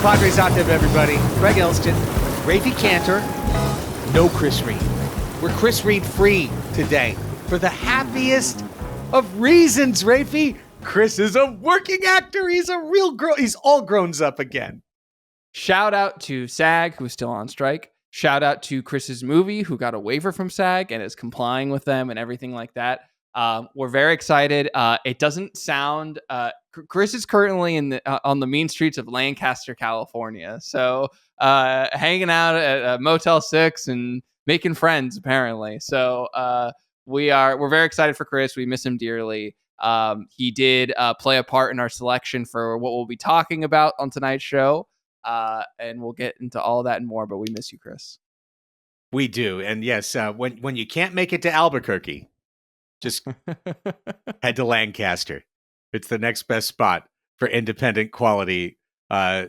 Padres Hot Tub, everybody. Greg Elsten, Raphie Cantor, no Chris Reed. We're Chris Reed free today for the happiest of reasons, Raphie. Chris is a working actor. He's a real girl. He's all grown up again. Shout out to SAG, who's still on strike. Shout out to Chris's movie, who got a waiver from SAG and is complying with them and everything like that. We're very excited. It doesn't sound... Chris is currently on the mean streets of Lancaster, California. So hanging out at Motel 6 and making friends, apparently. So we're very excited for Chris. We miss him dearly. He did play a part in our selection for what we'll be talking about on tonight's show. And we'll get into all that and more, but we miss you, Chris. We do. And yes, when you can't make it to Albuquerque, just head to Lancaster. It's the next best spot for independent quality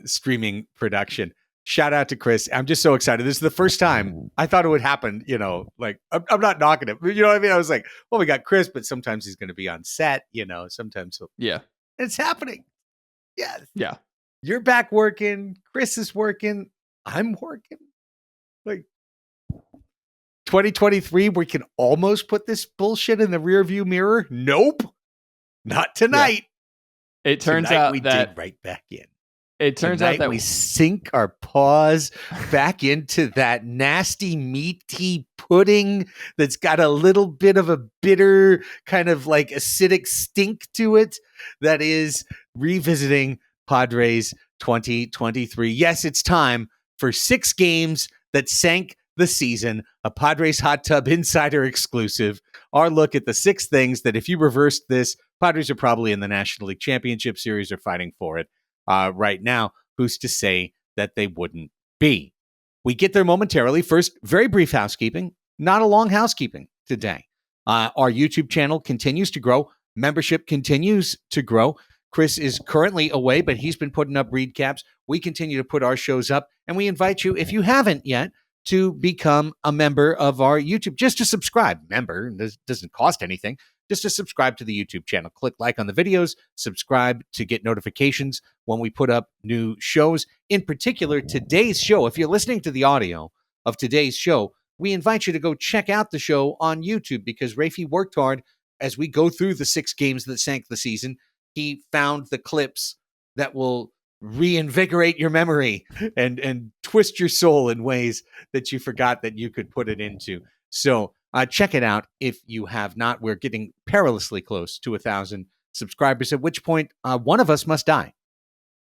streaming production. Shout out to Chris. I'm just so excited. This is the first time I thought it would happen. You know, like I'm not knocking it. You know what I mean? I was like, well, we got Chris, but sometimes he's going to be on set. You know, sometimes it's happening. Yes. Yeah. You're back working. Chris is working. I'm working. Like 2023, we can almost put this bullshit in the rearview mirror. Nope. Not tonight. Yeah. It turns out we that dig right back in. It turns out that we sink our paws back into that nasty, meaty pudding that's got a little bit of a bitter, kind of like acidic stink to it. That is revisiting Padres 2023. Yes, it's time for 6 games that sank the season, a Padres Hot Tub Insider exclusive. Our look at the 6 things that if you reversed this, Padres are probably in the National League Championship Series or fighting for it right now. Who's to say that they wouldn't be? We get there momentarily. First, very brief housekeeping, not a long housekeeping today. Our YouTube channel continues to grow. Membership continues to grow. Chris is currently away, but he's been putting up recaps. We continue to put our shows up, and we invite you, if you haven't yet, to become a member of our YouTube, just to subscribe. Member, this doesn't cost anything, just to subscribe to the YouTube channel. Click like on the videos, subscribe to get notifications when we put up new shows. In particular, today's show, if you're listening to the audio of today's show, we invite you to go check out the show on YouTube because Raphie worked hard as we go through the 6 games that sank the season. He found the clips that will reinvigorate your memory and twist your soul in ways that you forgot that you could put it into. So check it out if you have not. We're getting perilously close to 1,000 subscribers, at which point one of us must die,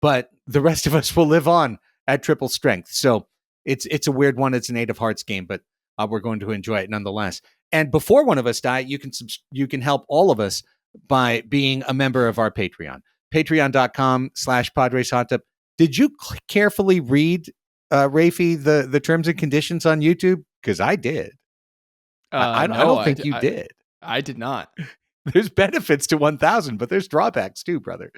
but the rest of us will live on at triple strength. So it's a weird one. It's an 8 of Hearts game, but we're going to enjoy it nonetheless. And before one of us die, you can help all of us by being a member of our Patreon. Patreon.com/Padres Hot Tub. Did you carefully read, Raphie, the terms and conditions on YouTube? Because I did. I don't think you did. I did not. There's benefits to 1,000, but there's drawbacks too, brother.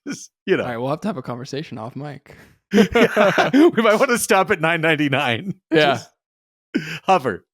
Just, you know. All right, we'll have to have a conversation off mic. We might want to stop at $9.99. Yeah. Just hover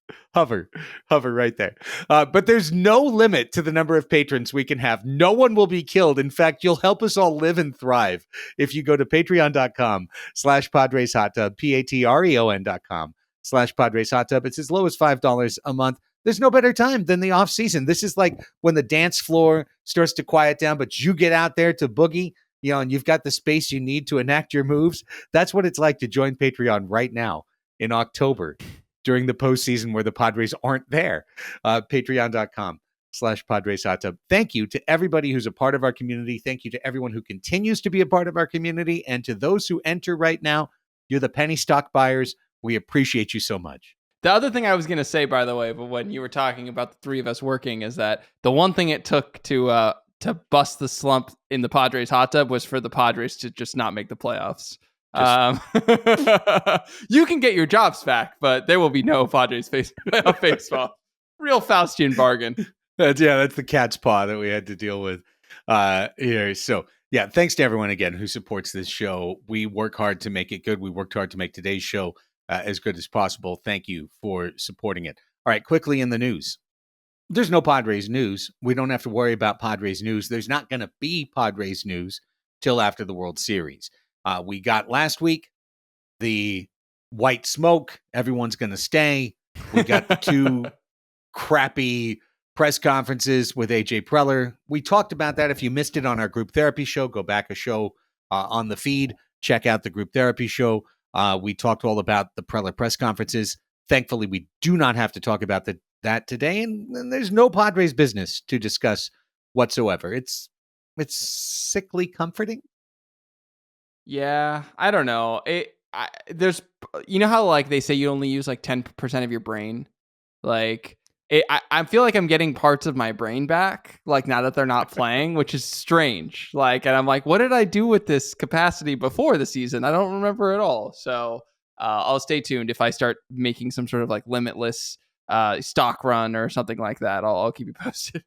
right there. But there's no limit to the number of patrons we can have. No one will be killed. In fact, you'll help us all live and thrive if you go to patreon.com/Padres Hot Tub, patreon.com/Padres Hot Tub. It's as low as $5 a month. There's no better time than the off season. This is like when the dance floor starts to quiet down, but you get out there to boogie, you know, and you've got the space you need to enact your moves. That's what it's like to join Patreon right now in October, during the postseason where the Padres aren't there. Patreon.com/Padres Hot Tub. Thank you to everybody who's a part of our community. Thank you to everyone who continues to be a part of our community. And to those who enter right now, you're the penny stock buyers. We appreciate you so much. The other thing I was going to say, by the way, but when you were talking about the 3 of us working, is that the one thing it took to bust the slump in the Padres Hot Tub was for the Padres to just not make the playoffs. You can get your jobs back, but there will be no Padres playoff baseball. Real Faustian bargain. That's the cat's paw that we had to deal with here. So yeah, thanks to everyone again who supports this show. We work hard to make it good. We worked hard to make today's show as good as possible. Thank you for supporting it. All right, quickly in the news. There's no Padres news. We don't have to worry about Padres news. There's not going to be Padres news till after the World Series. We got last week the white smoke. Everyone's going to stay. We got the two crappy press conferences with AJ Preller. We talked about that. If you missed it on our group therapy show, go back a show on the feed. Check out the group therapy show. We talked all about the Preller press conferences. Thankfully, we do not have to talk about that today, and there's no Padres business to discuss whatsoever. It's sickly comforting. Yeah, I don't know. There's, you know how like they say you only use like 10% of your brain, like. I feel like I'm getting parts of my brain back, like now that they're not playing, which is strange. Like, and I'm like, what did I do with this capacity before the season? I don't remember at all. So I'll stay tuned. If I start making some sort of like limitless stock run or something like that, I'll keep you posted.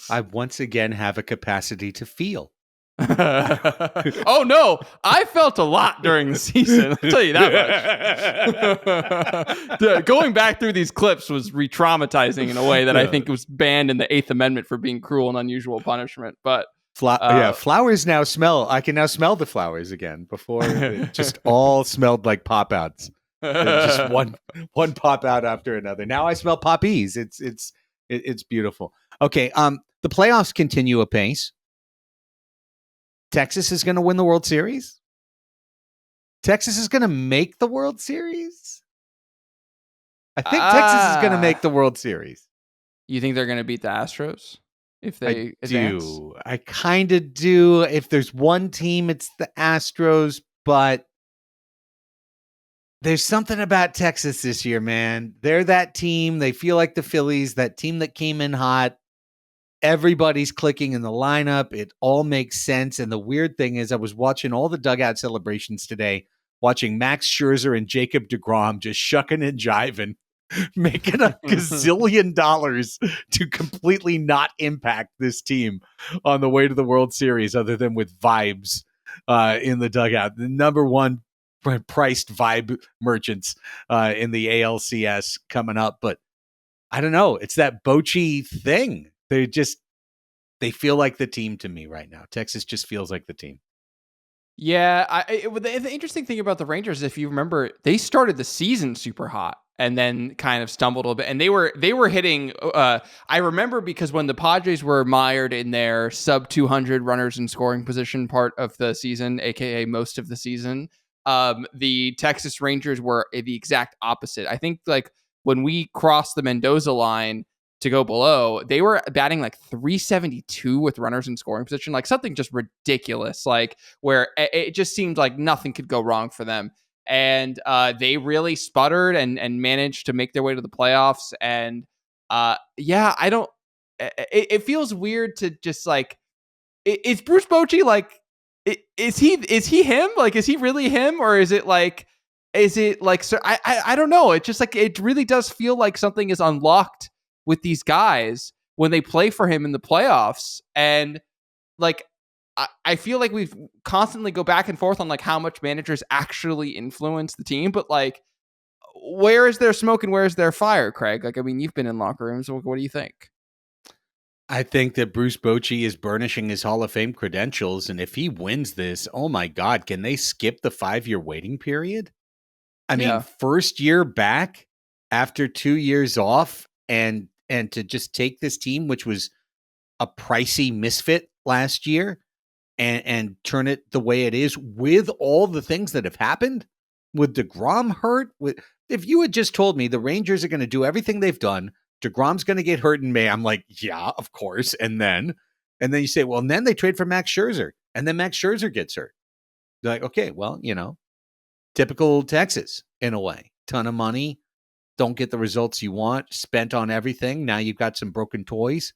I once again have a capacity to feel. Oh no, I felt a lot during the season, I'll tell you that much. Going back through these clips was re-traumatizing in a way that I think was banned in the 8th Amendment for being cruel and unusual punishment. But flowers now smell. I can now smell the flowers again. Before it just all smelled like pop outs. Just one pop out after another. Now I smell poppies. It's beautiful. Okay, the playoffs continue apace. Texas is going to win the World Series? Texas is going to make the World Series? I think Texas is going to make the World Series. You think they're going to beat the Astros if they advance? I kind of do. If there's one team, it's the Astros, but there's something about Texas this year, man. They're that team. They feel like the Phillies, that team that came in hot. Everybody's clicking in the lineup. It all makes sense. And the weird thing is I was watching all the dugout celebrations today, watching Max Scherzer and Jacob deGrom just shucking and jiving, making a gazillion dollars to completely not impact this team on the way to the World Series other than with vibes in the dugout. The number one priced vibe merchants in the ALCS coming up. But I don't know. It's that Bochy thing. They feel like the team to me right now. Texas just feels like the team. Yeah, the interesting thing about the Rangers, if you remember, they started the season super hot and then kind of stumbled a little bit. And they were hitting. I remember because when the Padres were mired in their sub 200 runners in scoring position part of the season, aka most of the season, the Texas Rangers were the exact opposite. I think like when we crossed the Mendoza line to go below, they were batting like 372 with runners in scoring position, like something just ridiculous, like where it just seemed like nothing could go wrong for them. And they really sputtered and managed to make their way to the playoffs. And yeah, I don't, it feels weird to just like, is Bruce Bochy like, is he him? Like, is he really him? Or is it like, so I don't know. It just like, it really does feel like something is unlocked with these guys when they play for him in the playoffs. And like, I feel like we've constantly go back and forth on like how much managers actually influence the team, but like, where is their smoke and where is their fire, Craig? Like, I mean, you've been in locker rooms. What do you think? I think that Bruce Bochy is burnishing his Hall of Fame credentials. And if he wins this, oh my God, can they skip the 5-year waiting period? I mean, first year back after 2 years off and to just take this team, which was a pricey misfit last year, and turn it the way it is with all the things that have happened, with DeGrom hurt. If you had just told me the Rangers are going to do everything they've done, DeGrom's going to get hurt in May, I'm like, yeah, of course. And then you say, well, and then they trade for Max Scherzer, and then Max Scherzer gets hurt. They're like, okay, well, typical Texas in a way. Ton of money. Don't get the results you want, spent on everything. Now you've got some broken toys,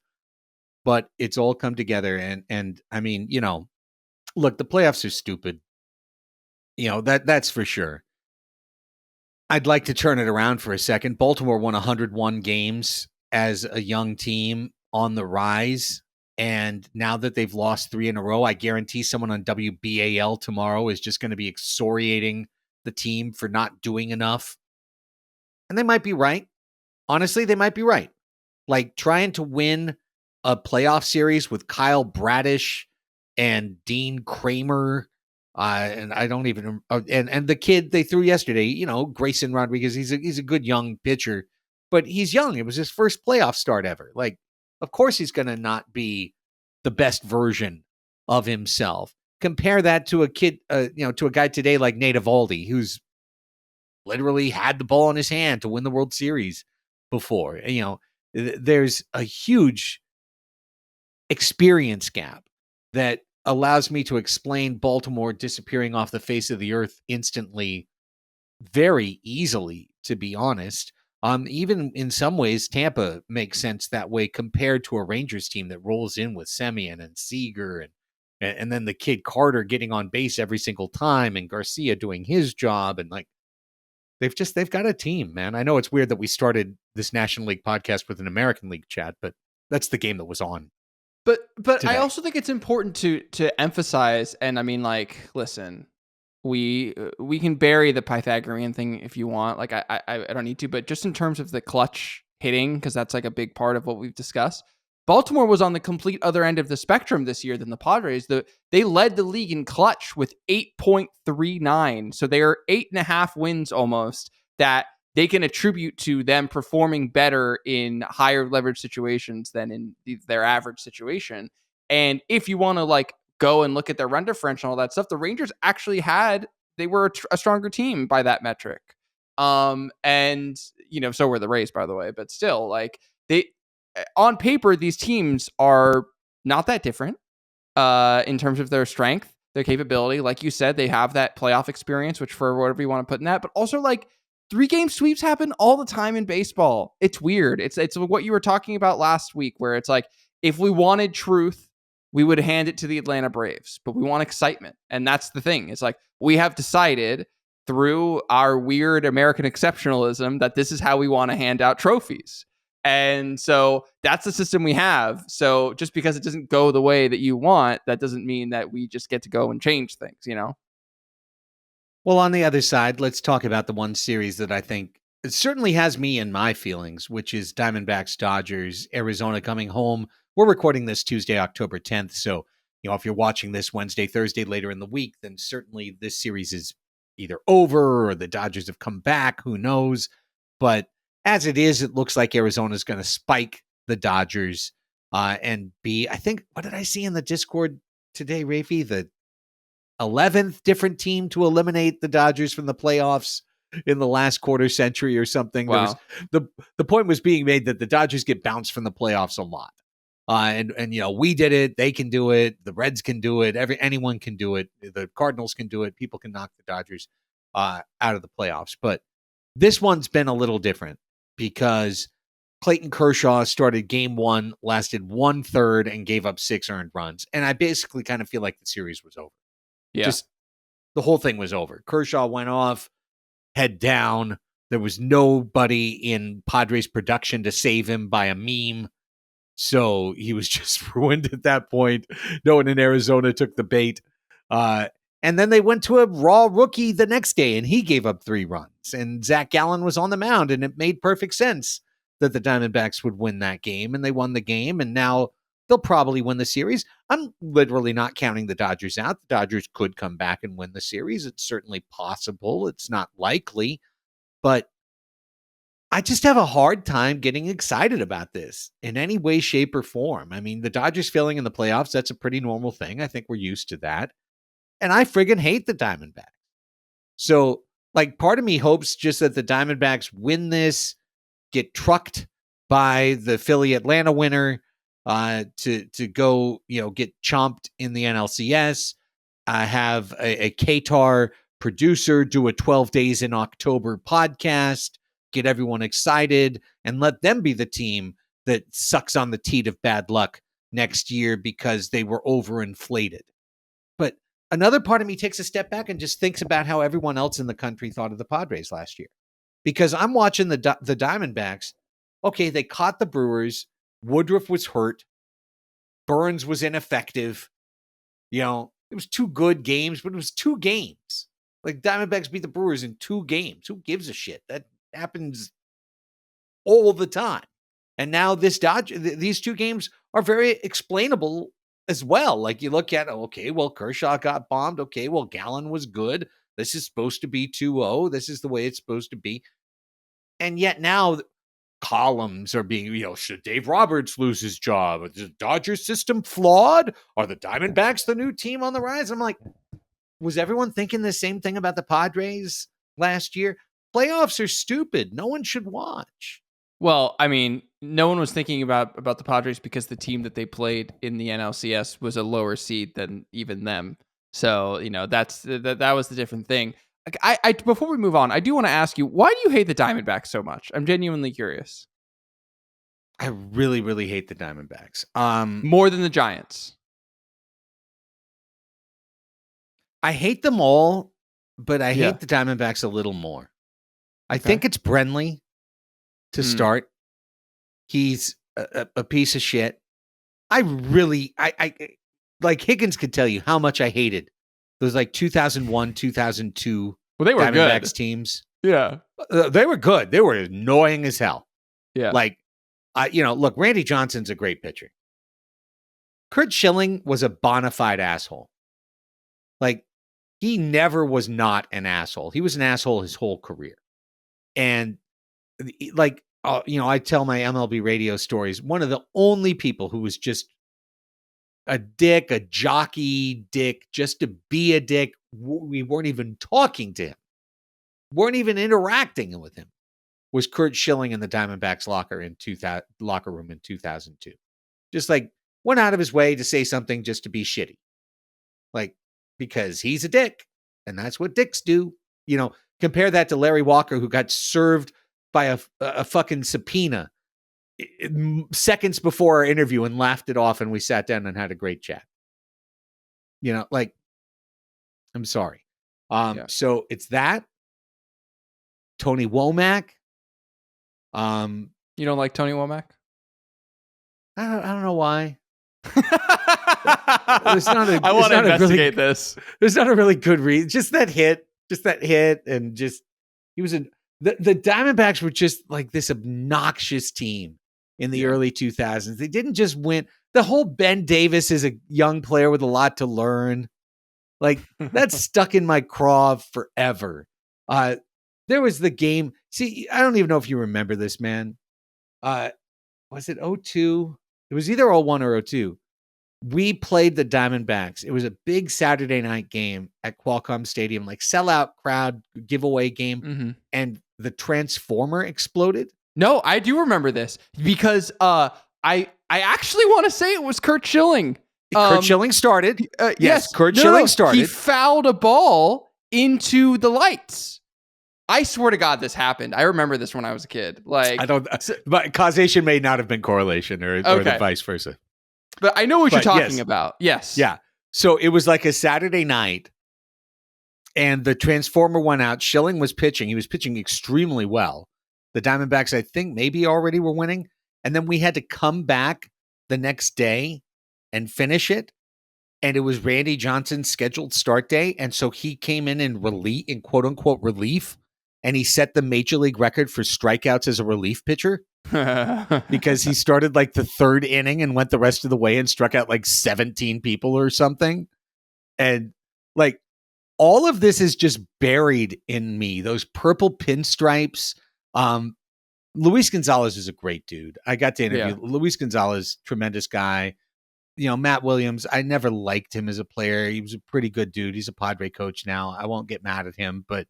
but it's all come together. And I mean, look, the playoffs are stupid. That's for sure. I'd like to turn it around for a second. Baltimore won 101 games as a young team on the rise. And now that they've lost 3 in a row, I guarantee someone on WBAL tomorrow is just going to be excoriating the team for not doing enough. And they might be right. Honestly, they might be right. Like trying to win a playoff series with Kyle Bradish and Dean Kramer. And I don't even and the kid they threw yesterday, Grayson Rodriguez. He's a good young pitcher, but he's young. It was his first playoff start ever. Like, of course he's going to not be the best version of himself. Compare that to a kid, to a guy today like Nate Eovaldi, who's literally had the ball in his hand to win the World Series before. There's a huge experience gap that allows me to explain Baltimore disappearing off the face of the earth instantly very easily, to be honest. Even in some ways, Tampa makes sense that way compared to a Rangers team that rolls in with Semien and Seager and then the kid Carter getting on base every single time and Garcia doing his job. And like, they've got a team, man. I know it's weird that we started this National League podcast with an American League chat, but that's the game that was on. But today. I also think it's important to emphasize, and I mean, like, listen, we can bury the Pythagorean thing if you want. Like, I don't need to, but just in terms of the clutch hitting, because that's like a big part of what we've discussed. Baltimore was on the complete other end of the spectrum this year than the Padres. They led the league in clutch with 8.39. So they are 8.5 wins almost that they can attribute to them performing better in higher leverage situations than in their average situation. And if you want to like go and look at their run differential and all that stuff, the Rangers actually they were a stronger team by that metric. And so were the Rays, by the way, but still, like, on paper, these teams are not that different in terms of their strength, their capability. Like you said, they have that playoff experience, which for whatever you want to put in that, but also like 3-game sweeps happen all the time in baseball. It's weird. It's what you were talking about last week, where it's like, if we wanted truth, we would hand it to the Atlanta Braves, but we want excitement. And that's the thing. It's like, we have decided through our weird American exceptionalism that this is how we want to hand out trophies. And so that's the system we have. So just because it doesn't go the way that you want, that doesn't mean that we just get to go and change things, Well, on the other side, let's talk about the one series that I think it certainly has me in my feelings, which is Diamondbacks, Dodgers, Arizona coming home. We're recording this Tuesday, October 10th. So, if you're watching this Wednesday, Thursday later in the week, then certainly this series is either over or the Dodgers have come back. Who knows? But as it is, it looks like Arizona is going to spike the Dodgers and be, I think, what did I see in the Discord today, Raphie? The 11th different team to eliminate the Dodgers from the playoffs in the last quarter century or something. Wow. The point was being made that the Dodgers get bounced from the playoffs a lot. And we did it. They can do it. The Reds can do it. Anyone can do it. The Cardinals can do it. People can knock the Dodgers out of the playoffs. But this one's been a little different because Clayton Kershaw started game one, lasted 1/3, and gave up 6 earned runs. And I basically kind of feel like the series was over. Yeah. Just the whole thing was over. Kershaw went off, head down. There was nobody in Padres production to save him by a meme. So he was just ruined at that point. No one in Arizona took the bait. And then they went to a raw rookie the next day, and he gave up 3 runs. And Zach Gallen was on the mound, and it made perfect sense that the Diamondbacks would win that game, and they won the game, and now they'll probably win the series. I'm literally not counting the Dodgers out. The Dodgers could come back and win the series. It's certainly possible. It's not likely, but I just have a hard time getting excited about this in any way, shape, or form. I mean, the Dodgers failing in the playoffs, that's a pretty normal thing. I think we're used to that. And I friggin' hate the Diamondbacks. So, like, part of me hopes just that the Diamondbacks win this, get trucked by the Philly Atlanta winner to go, get chomped in the NLCS, have a Qatar producer do a 12 Days in October podcast, get everyone excited, and let them be the team that sucks on the teat of bad luck next year because they were overinflated. But another part of me takes a step back and just thinks about how everyone else in the country thought of the Padres last year. Because I'm watching the Diamondbacks. Okay, they caught the Brewers. Woodruff was hurt. Burns was ineffective. It was 2 good games, but it was 2 games. Like, Diamondbacks beat the Brewers in 2 games. Who gives a shit? That happens all the time. And now these 2 games are very explainable as well. Like you look at, okay, well, Kershaw got bombed. Okay, well, Gallen was good. This is supposed to be 2-0. This is the way it's supposed to be. And yet now columns are being, should Dave Roberts lose his job? Is the Dodgers system flawed? Are the Diamondbacks the new team on the rise? I'm like, was everyone thinking the same thing about the Padres last year? Playoffs are stupid. No one should watch. Well, I mean, no one was thinking about the Padres because the team that they played in the NLCS was a lower seed than even them. So, that was the different thing. I before we move on, I do want to ask you, why do you hate the Diamondbacks so much? I'm genuinely curious. I really, really hate the Diamondbacks. More than the Giants. I hate them all, but I hate the Diamondbacks a little more. I think it's Brenly to start. He's a piece of shit. I like Higgins could tell you how much I hated those 2001, 2002 they were Diamondbacks good teams. Yeah. They were good. They were annoying as hell. Yeah. Look, Randy Johnson's a great pitcher. Curt Schilling was a bona fide asshole. He never was not an asshole. He was an asshole his whole career. And I tell my MLB radio stories. One of the only people who was just a dick, a jockey dick, just to be a dick. We weren't even talking to him. Weren't even interacting with him. Was Curt Schilling in the Diamondbacks locker room in 2002. Just went out of his way to say something just to be shitty. Because he's a dick. And that's what dicks do. Compare that to Larry Walker, who got served by a fucking subpoena seconds before our interview and laughed it off, and we sat down and had a great chat. I'm sorry. So it's that. Tony Womack. You don't like Tony Womack? I don't know why. I want to investigate this. There's not a really good reason. Just that hit, and he was in the Diamondbacks were just this obnoxious team in the early 2000s. They didn't just win. The whole Ben Davis is a young player with a lot to learn. That's stuck in my craw forever. There was the game. See, I don't even know if you remember this, man. Was it 02? It was either 01 or 02. We played the Diamondbacks. It was a big Saturday night game at Qualcomm Stadium, sellout crowd giveaway game. Mm-hmm. And the transformer exploded. No, I do remember this because I actually want to say it was Curt Schilling. Curt Schilling started. Yes, Curt Schilling started. He fouled a ball into the lights. I swear to God, this happened. I remember this when I was a kid. But causation may not have been correlation or the vice versa. But I know what you're talking about. Yes. Yeah. So it was a Saturday night, and the transformer went out. Schilling was pitching. He was pitching extremely well. The Diamondbacks, I think, maybe already were winning. And then we had to come back the next day and finish it. And it was Randy Johnson's scheduled start day. And so he came in quote unquote relief. And he set the major league record for strikeouts as a relief pitcher because he started the third inning and went the rest of the way and struck out 17 people or something. And all of this is just buried in me. Those purple pinstripes. Luis Gonzalez is a great dude. I got to interview Luis Gonzalez, tremendous guy. Matt Williams, I never liked him as a player. He was a pretty good dude. He's a Padre coach now. I won't get mad at him, but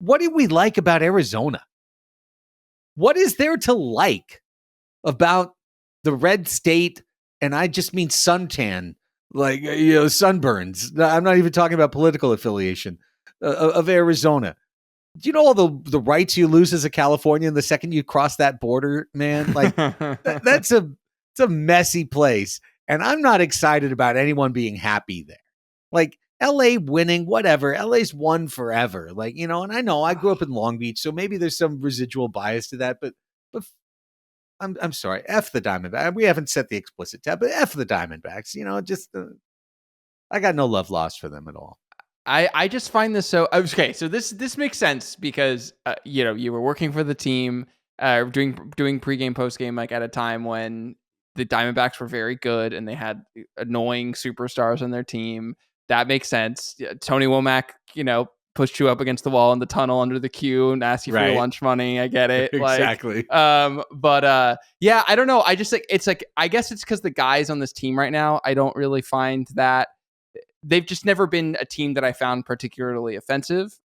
what did we like about Arizona? What is there to like about the red state? And I just mean suntan, sunburns. I'm not even talking about political affiliation of Arizona. Do you know all the rights you lose as a Californian the second you cross that border, man? It's a messy place. And I'm not excited about anyone being happy there. LA winning, whatever. LA's won forever. And I know I grew up in Long Beach, so maybe there's some residual bias to that, but I'm sorry. F the Diamondbacks. We haven't set the explicit tab, but F the Diamondbacks. I got no love lost for them at all. I just find this so okay. So this makes sense because you were working for the team, doing pregame, postgame, at a time when the Diamondbacks were very good and they had annoying superstars on their team. That makes sense. Tony Womack, pushed you up against the wall in the tunnel under the queue and asked you for your lunch money. I get it. Exactly. Yeah, I don't know. I just I guess it's because the guys on this team right now, I don't really find that they've just never been a team that I found particularly offensive.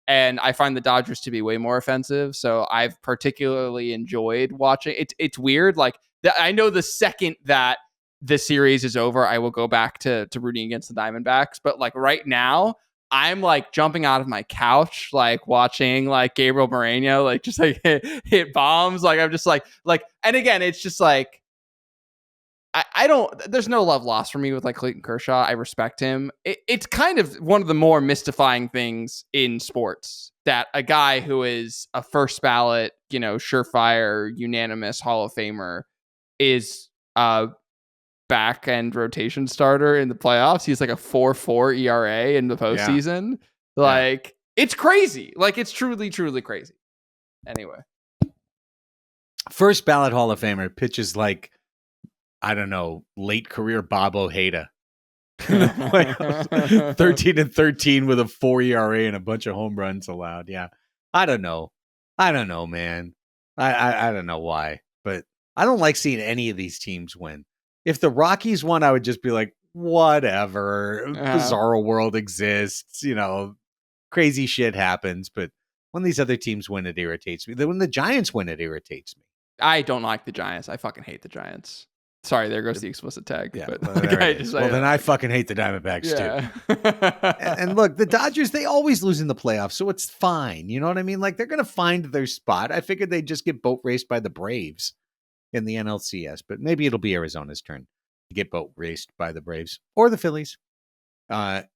And I find the Dodgers to be way more offensive. So I've particularly enjoyed watching. It's weird. Like I know the second that the series is over, I will go back to rooting against the Diamondbacks. But like right now, I'm like jumping out of my couch, like watching like Gabriel Moreno, like just like hit bombs. Like I'm just like, and again, it's just like, I don't, there's no love lost for me with like Clayton Kershaw. I respect him. It's kind of one of the more mystifying things in sports that a guy who is a first ballot, surefire, unanimous Hall of Famer is back end rotation starter in the playoffs. He's like a 4.4 ERA in the postseason. Yeah. Like it's crazy. Like it's truly, truly crazy. Anyway, first ballot Hall of Famer pitches like, I don't know, late career Bob Ojeda. 13-13 with a 4 ERA and a bunch of home runs allowed. Yeah. I don't know, man. I don't know why, but I don't like seeing any of these teams win. If the Rockies won, I would just be like, whatever. Bizarro world exists. Crazy shit happens. But when these other teams win, it irritates me. When the Giants win, it irritates me. I don't like the Giants. I fucking hate the Giants. Sorry, there goes the explicit tag. Yeah, but then I fucking hate the Diamondbacks too. and look, the Dodgers, they always lose in the playoffs, so it's fine. You know what I mean? Like they're going to find their spot. I figured they'd just get boat raced by the Braves in the NLCS, but maybe it'll be Arizona's turn to get boat raced by the Braves or the Phillies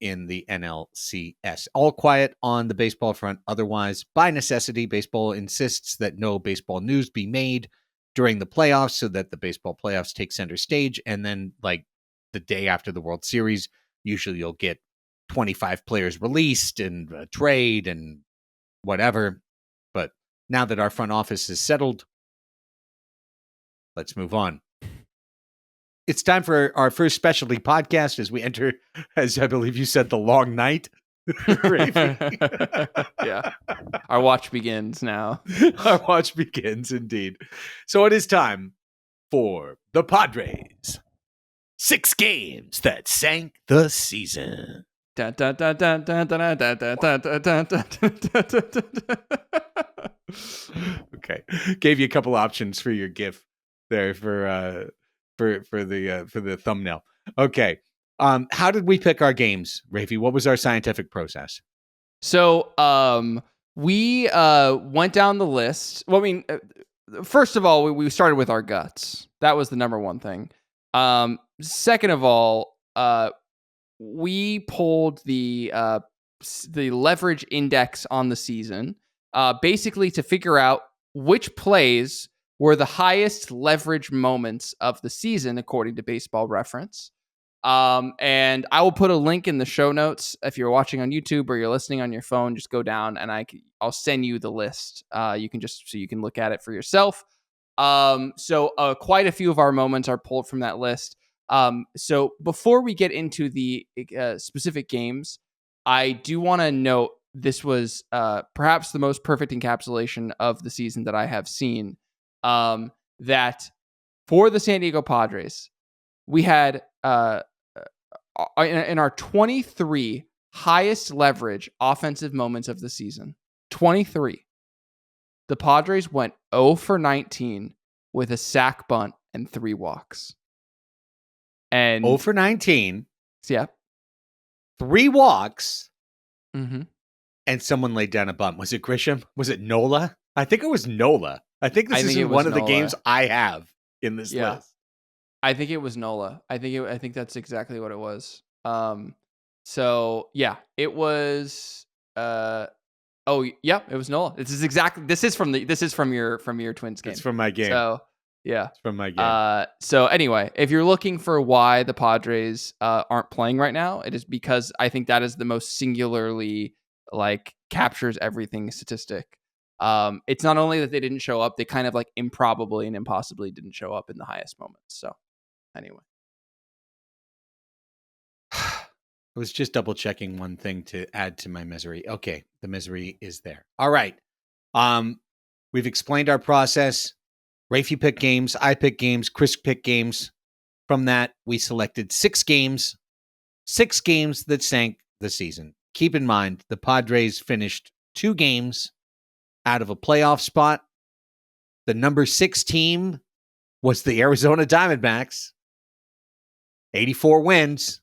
in the NLCS. All quiet on the baseball front. Otherwise, by necessity, baseball insists that no baseball news be made during the playoffs so that the baseball playoffs take center stage. And then like the day after the World Series, usually you'll get 25 players released and a trade and whatever. But now that our front office is settled, let's move on. It's time for our first specialty podcast as we enter, as I believe you said, the long night. Yeah. Our watch begins now. Our watch begins indeed. So it is time for the Padres. 6 games that sank the season. Okay. Gave you a couple options for your GIF there for the thumbnail. Okay. How did we pick our games, Raphie? What was our scientific process? So, we went down the list. Well, I mean, first of all, we started with our guts. That was the number one thing. Second of all, we pulled the leverage index on the season, basically to figure out which plays were the highest leverage moments of the season, according to Baseball Reference. And I will put a link in the show notes. If you're watching on YouTube or you're listening on your phone, just go down and I'll send you the list. You can look at it for yourself. So quite a few of our moments are pulled from that list. So before we get into the specific games, I do want to note this was perhaps the most perfect encapsulation of the season that I have seen. That for the San Diego Padres, we had in our 23 highest leverage offensive moments of the season, 23, the Padres went 0 for 19 with a sack bunt and 3 walks. And 0 for 19. Yeah. 3 walks. Mm-hmm. And someone laid down a bunt. Was it Grisham? Was it Nola? I think it was Nola. I think this is one of the games I have in this list. I think it was Nola. I think that's exactly what it was. So yeah, it was. It was Nola. This is from your Twins game. It's from my game. So yeah, it's from my game. So anyway, if you're looking for why the Padres aren't playing right now, it is because I think that is the most singularly captures everything statistic. It's not only that they didn't show up, they kind of like improbably and impossibly didn't show up in the highest moments. So anyway. I was just double checking one thing to add to my misery. Okay, the misery is there. All right. We've explained our process. Raphie picked games, I picked games, Chris picked games. From that, we selected 6 games that sank the season. Keep in mind, the Padres finished 2 games out of a playoff spot. The number 6 team was the Arizona Diamondbacks. 84 wins.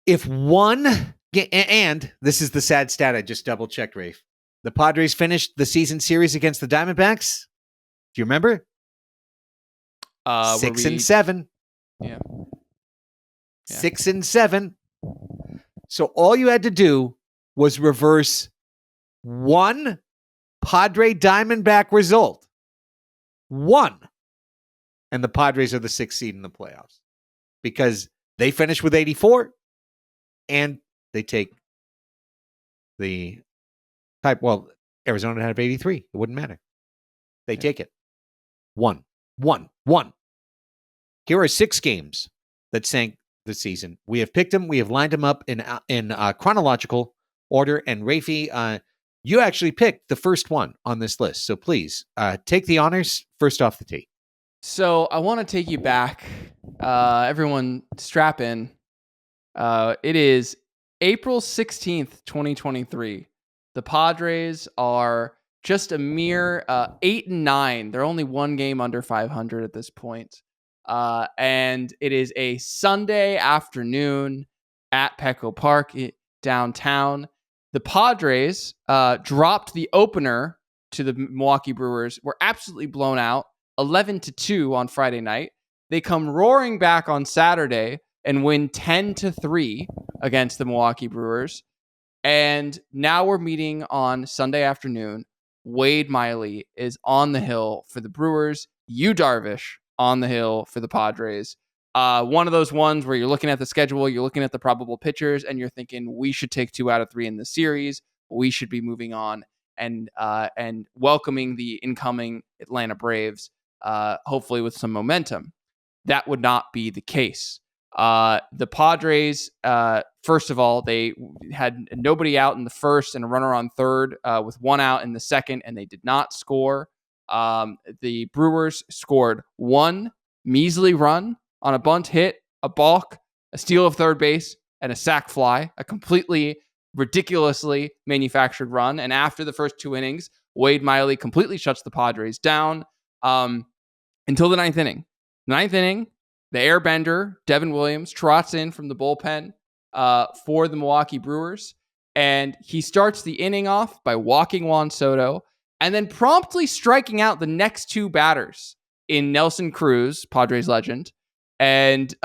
If one, and this is the sad stat I just double checked, Rafe. The Padres finished the season series against the Diamondbacks. Do you remember? 6-7. Yeah. 6-7. So all you had to do was reverse one Padre Diamondback result. One. And the Padres are the 6th seed in the playoffs because they finish with 84 and they take the type. Well, Arizona had 83. It wouldn't matter. They take it. 1. Here are 6 games that sank the season. We have picked them. We have lined them up in chronological order. And Raphie, you actually picked the first one on this list. So please take the honors first off the tee. So I want to take you back. Everyone strap in. It is April 16th, 2023. The Padres are just a mere 8-9. They're only one game under 500 at this point. And it is a Sunday afternoon at Petco Park downtown. The Padres dropped the opener to the Milwaukee Brewers, were absolutely blown out, 11-2 on Friday night. They come roaring back on Saturday and win 10-3 against the Milwaukee Brewers. And now we're meeting on Sunday afternoon. Wade Miley is on the hill for the Brewers. Yu Darvish on the hill for the Padres. One of those ones where you're looking at the schedule, you're looking at the probable pitchers, and you're thinking, we should take 2 out of 3 in the series. We should be moving on and welcoming the incoming Atlanta Braves, hopefully with some momentum. That would not be the case. The Padres, first of all, they had nobody out in the first and a runner on third with 1 out in the second, and they did not score. The Brewers scored 1 measly run on a bunt hit, a balk, a steal of third base, and a sac fly, a completely ridiculously manufactured run. And after the first 2 innings, Wade Miley completely shuts the Padres down until the 9th inning. 9th inning, the airbender, Devin Williams, trots in from the bullpen for the Milwaukee Brewers. And he starts the inning off by walking Juan Soto and then promptly striking out the next 2 batters in Nelson Cruz, Padres legend, and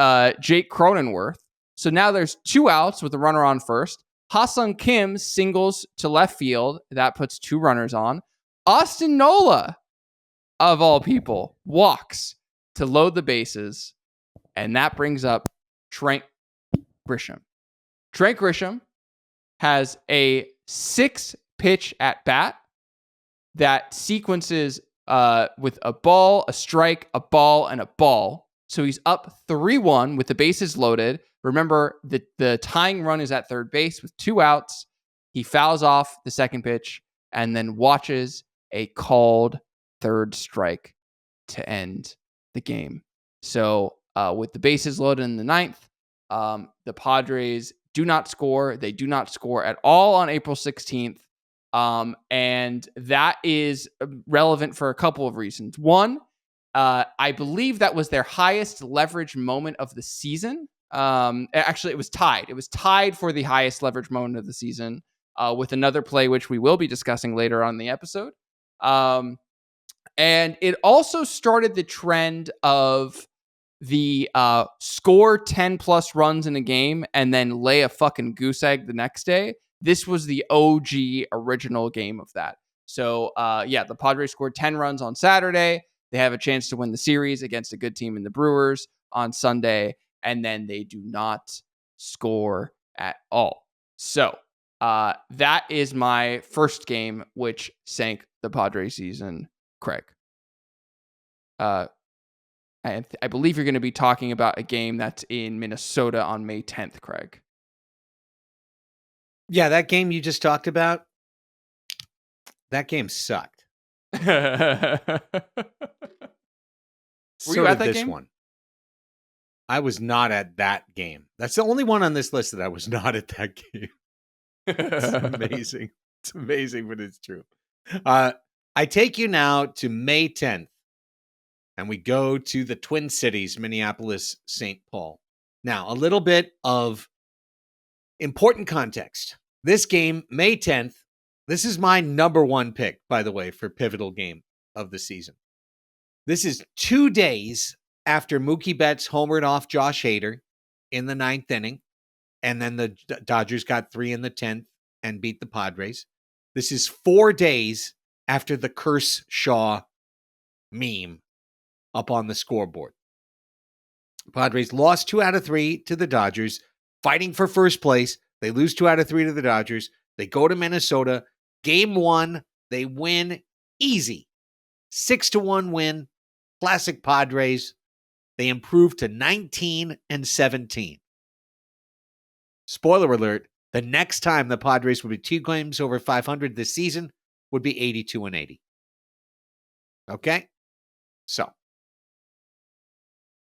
Jake Cronenworth. So now there's 2 outs with a runner on first. Ha-Sung Kim singles to left field. That puts 2 runners on. Austin Nola, of all people, walks to load the bases. And that brings up Trent Grisham. Trent Grisham has a 6-pitch at bat that sequences with a ball, a strike, a ball, and a ball. So he's up 3-1 with the bases loaded. Remember, the tying run is at third base with 2 outs. He fouls off the second pitch and then watches a called third strike to end the game. So with the bases loaded in the 9th, the Padres do not score. They do not score at all on April 16th. And that is relevant for a couple of reasons. One, I believe that was their highest leverage moment of the season. Actually, it was tied. It was tied for the highest leverage moment of the season with another play, which we will be discussing later on in the episode. And it also started the trend of the score 10 plus runs in a game and then lay a fucking goose egg the next day. This was the OG original game of that. So, the Padres scored 10 runs on Saturday. They have a chance to win the series against a good team in the Brewers on Sunday, and then they do not score at all. So, That is my first game, which sank the Padres season, Craig. I believe you're going to be talking about a game that's in Minnesota on May 10th, Craig. Yeah, that game you just talked about, that game sucked. Were you at that game? One. I was not at that game. That's the only one on this list that I was not at that game. It's amazing. It's amazing, but it's true. I take you now to May 10th, and we go to the Twin Cities, Minneapolis, St. Paul. Now, a little bit of important context. This game, May 10th, this is my number one pick, by the way, for pivotal game of the season. This is 2 days after Mookie Betts homered off Josh Hader in the 9th inning, and then the Dodgers got 3 in the 10th and beat the Padres. This is 4 days after the Curse Shaw meme up on the scoreboard. Padres lost 2 out of 3 to the Dodgers, fighting for first place. They lose 2 out of 3 to the Dodgers. They go to Minnesota. Game 1, they win easy. 6-1 win. Classic Padres. They improve to 19-17. Spoiler alert, the next time the Padres would be 2 games over 500 this season would be 82-80. Okay? So,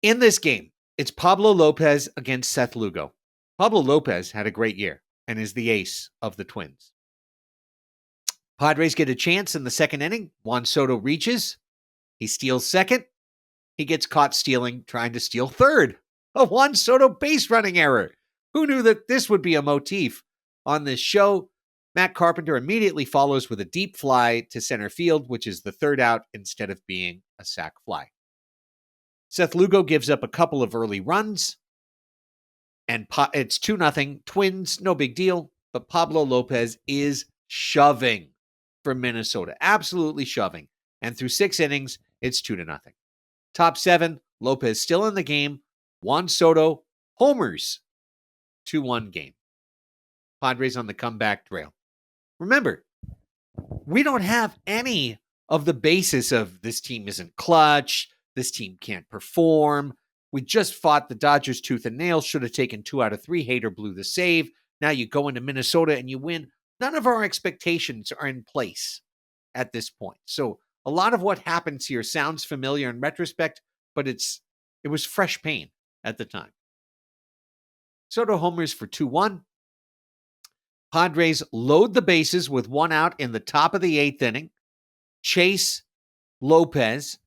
in this game, it's Pablo Lopez against Seth Lugo. Pablo Lopez had a great year and is the ace of the Twins. Padres get a chance in the 2nd inning. Juan Soto reaches. He steals 2nd. He gets caught trying to steal 3rd. A Juan Soto base running error. Who knew that this would be a motif on this show? Matt Carpenter immediately follows with a deep fly to center field, which is the 3rd out instead of being a sac fly. Seth Lugo gives up a couple of early runs, and it's 2-0. Twins, no big deal, but Pablo Lopez is shoving for Minnesota. Absolutely shoving. And through 6 innings, it's 2-0. Top 7, Lopez still in the game. Juan Soto homers. 2-1 game. Padres on the comeback trail. Remember, we don't have any of the basis of this team isn't clutch, this team can't perform. We just fought the Dodgers tooth and nail, should have taken 2 out of 3. Hader blew the save. Now you go into Minnesota and you win. None of our expectations are in place at this point. So a lot of what happens here sounds familiar in retrospect, but it was fresh pain at the time. Soto homers for 2-1. Padres load the bases with 1 out in the top of the 8th inning. Chase Lopez,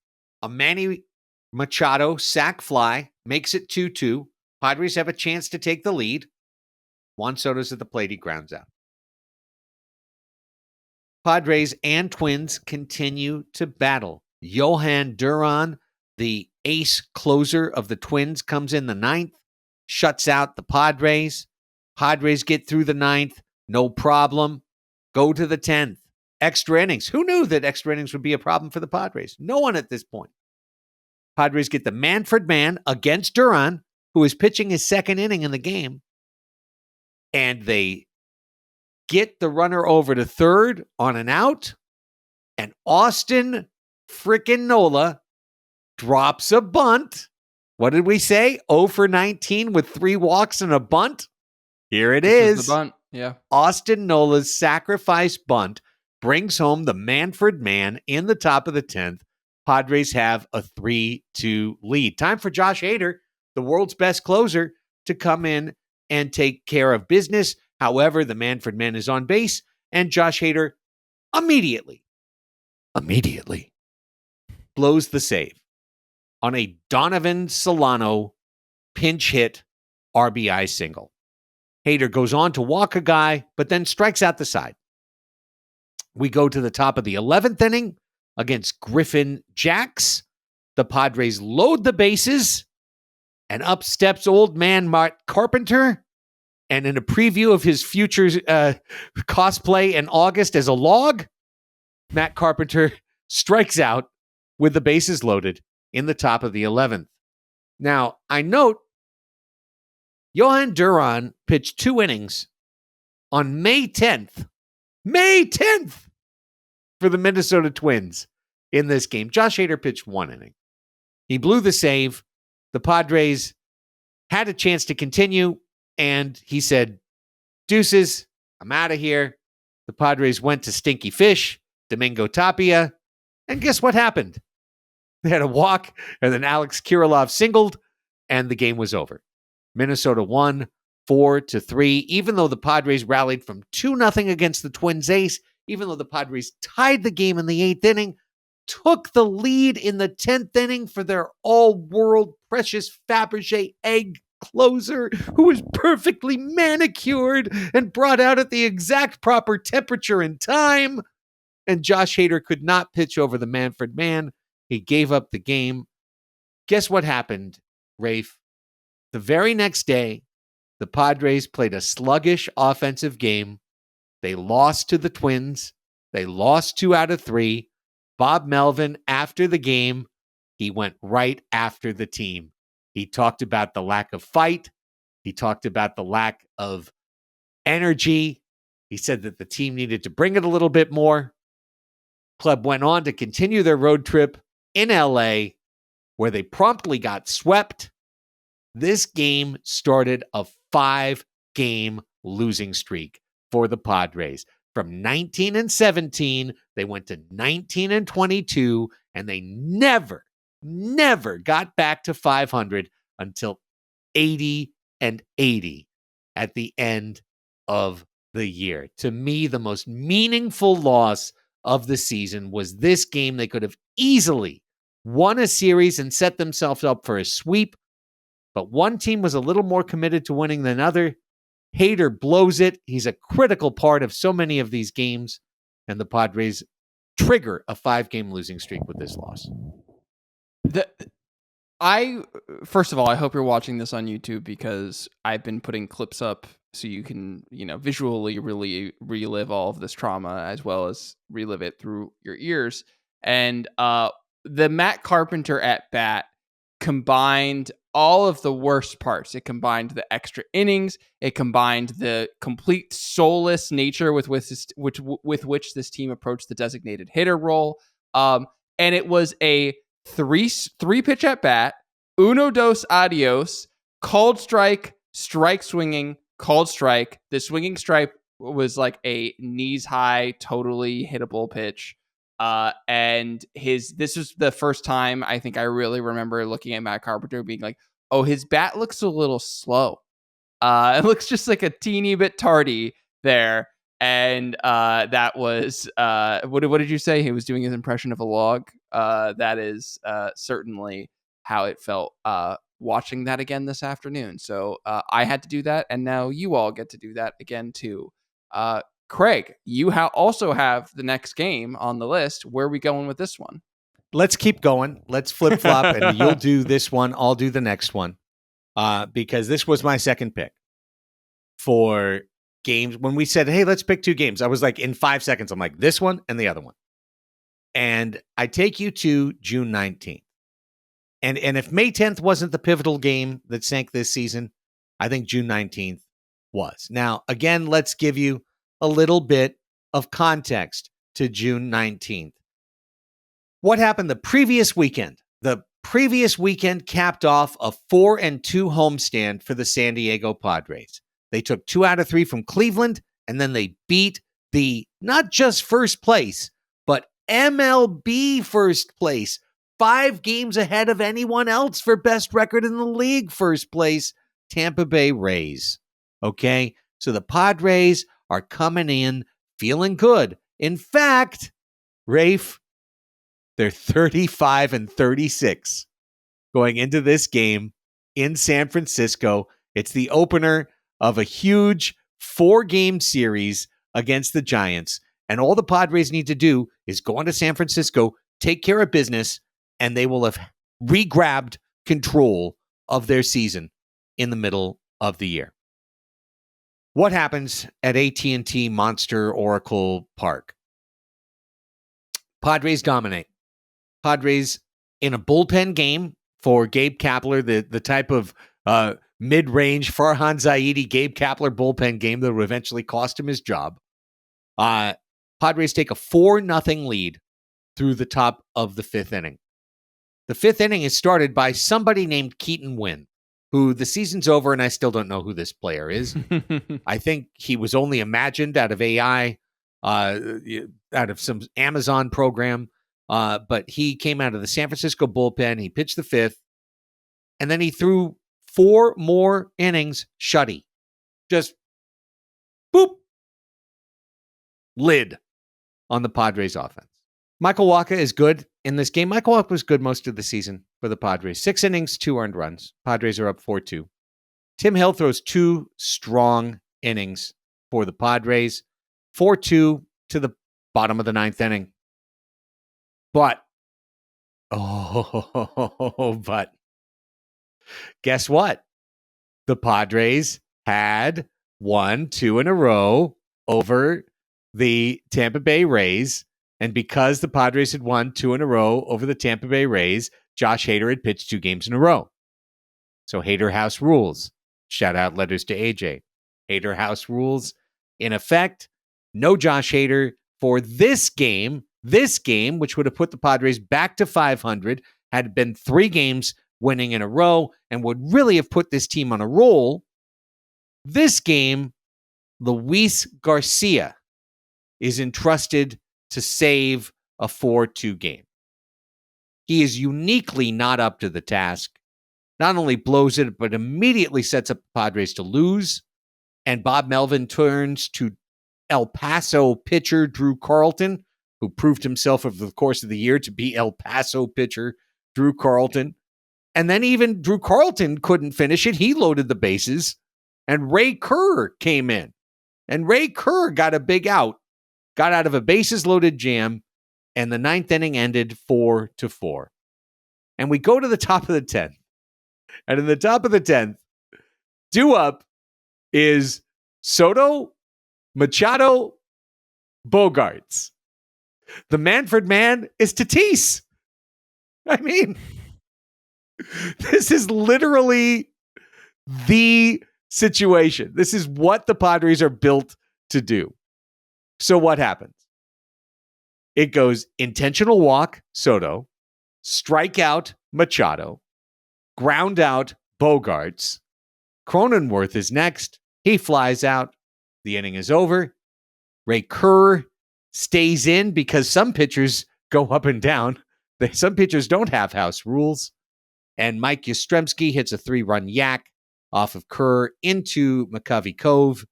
a Manny Machado sac fly, makes it 2-2. Padres have a chance to take the lead. Juan Soto's at the plate. He grounds out. Padres and Twins continue to battle. Johan Duran, the ace closer of the Twins, comes in the 9th, shuts out the Padres. Padres get through the 9th, no problem. Go to the 10th. Extra innings. Who knew that extra innings would be a problem for the Padres? No one at this point. Padres get the Manfred man against Duran, who is pitching his 2nd inning in the game. And they get the runner over to 3rd on an out. And Austin frickin' Nola drops a bunt. What did we say? 0 for 19 with 3 walks and a bunt? Here it is. The bunt, yeah. Austin Nola's sacrifice bunt brings home the Manfred man in the top of the 10th. Padres have a 3-2 lead. Time for Josh Hader, the world's best closer, to come in and take care of business. However, the Manfred man is on base, and Josh Hader immediately blows the save on a Donovan Solano pinch hit RBI single. Hader goes on to walk a guy, but then strikes out the side. We go to the top of the 11th inning against Griffin Jacks. The Padres load the bases, and up steps old man Matt Carpenter. And in a preview of his future cosplay in August as a log, Matt Carpenter strikes out with the bases loaded in the top of the 11th. Now, I note Johan Duran pitched 2 innings on May 10th, for the Minnesota Twins in this game. Josh Hader pitched 1 inning. He blew the save. The Padres had a chance to continue, and he said, deuces, I'm out of here. The Padres went to Stinky Fish, Domingo Tapia, and guess what happened? They had a walk, and then Alex Kirilloff singled, and the game was over. Minnesota won 4-3, even though the Padres rallied from 2-0 against the Twins ace, even though the Padres tied the game in the 8th inning, took the lead in the 10th inning for their all-world precious Fabergé egg closer, who was perfectly manicured and brought out at the exact proper temperature and time. And Josh Hader could not pitch over the Manfred man. He gave up the game. Guess what happened, Rafe? The very next day, the Padres played a sluggish offensive game. They lost to the Twins. They lost 2 out of 3. Bob Melvin, after the game, he went right after the team. He talked about the lack of fight. He talked about the lack of energy. He said that the team needed to bring it a little bit more. Club went on to continue their road trip in LA, where they promptly got swept. This game started a 5-game losing streak for the Padres. From 19-17, they went to 19-22, and they never got back to 500 until 80-80 at the end of the year. To me, the most meaningful loss of the season was this game. They could have easily won a series and set themselves up for a sweep, but one team was a little more committed to winning than other. Hader blows it. He's a critical part of so many of these games, and the Padres trigger a 5-game losing streak with this loss. First of all, I hope you're watching this on YouTube, because I've been putting clips up so you can, visually really relive all of this trauma, as well as relive it through your ears. And the Matt Carpenter at bat combined all of the worst parts. It combined the extra innings. It combined the complete soulless nature with which this team approached the designated hitter role. And it was a three pitch at bat, uno dos adios, called strike swinging, called strike. The swinging strike was like a knees high, totally hittable pitch. And this was the first time I think I really remember looking at Matt Carpenter being like, oh, his bat looks a little slow. It looks just like a teeny bit tardy there. And that was, what did you say? He was doing his impression of a log. That is certainly how it felt watching that again this afternoon. So I had to do that, and now you all get to do that again too. Craig, you also have the next game on the list. Where are we going with this one? Let's keep going. Let's flip-flop, and you'll do this one. I'll do the next one, because this was my second pick for games. When we said, hey, let's pick 2 games, I was like, in 5 seconds, I'm like, this one and the other one. And I take you to June 19th. And if May 10th wasn't the pivotal game that sank this season, I think June 19th was. Now, again, let's give you a little bit of context to June 19th. What happened the previous weekend? The previous weekend capped off a 4-2 homestand for the San Diego Padres. They took 2 out of 3 from Cleveland, and then they beat the not just first place, but MLB first place, 5 games ahead of anyone else for best record in the league first place, Tampa Bay Rays. Okay, so the Padres are coming in feeling good. In fact, Rafe, they're 35-36 going into this game in San Francisco. It's the opener of a huge 4-game series against the Giants. And all the Padres need to do is go on to San Francisco, take care of business, and they will have re-grabbed control of their season in the middle of the year. What happens at AT&T Monster Oracle Park? Padres dominate. Padres in a bullpen game for Gabe Kapler, the type of Mid-range Farhan Zaidi, Gabe Kapler bullpen game that would eventually cost him his job. Padres take a 4-0 lead through the top of the fifth inning. The fifth inning is started by somebody named Keaton Wynn, who the season's over and I still don't know who this player is. I think he was only imagined out of AI, out of some Amazon program. But he came out of the San Francisco bullpen. He pitched the fifth, and then he threw 4 more innings shutty. Just boop. Lid on the Padres offense. Michael Wacha is good in this game. Michael Wacha was good most of the season for the Padres. 6 innings, 2 earned runs. Padres are up 4-2. Tim Hill throws 2 strong innings for the Padres. 4-2 to the bottom of the 9th inning. But guess what? The Padres had won 2 in a row over the Tampa Bay Rays. And because the Padres had won 2 in a row over the Tampa Bay Rays, Josh Hader had pitched 2 games in a row. So Hader House rules. Shout out letters to AJ. Hader House rules in effect. No Josh Hader for this game. This game, which would have put the Padres back to 500, had been 3 games winning in a row and would really have put this team on a roll. This game, Luis Garcia is entrusted to save a 4-2 game. He is uniquely not up to the task. Not only blows it, but immediately sets up the Padres to lose. And Bob Melvin turns to El Paso pitcher Drew Carlton, who proved himself over the course of the year to be El Paso pitcher Drew Carlton. And then even Drew Carlton couldn't finish it. He loaded the bases. And Ray Kerr came in. And Ray Kerr got a big out. Got out of a bases-loaded jam. And the 9th inning ended 4-4. And we go to the top of the 10th. And in the top of the 10th, due up is Soto, Machado, Bogarts. The Manfred man is Tatis. I mean, this is literally the situation. This is what the Padres are built to do. So what happens? It goes intentional walk, Soto, strikeout, Machado, ground out, Bogarts. Cronenworth is next. He flies out. The inning is over. Ray Kerr stays in because some pitchers go up and down. Some pitchers don't have house rules. And Mike Yastrzemski hits a 3-run yak off of Kerr into McCovey Cove.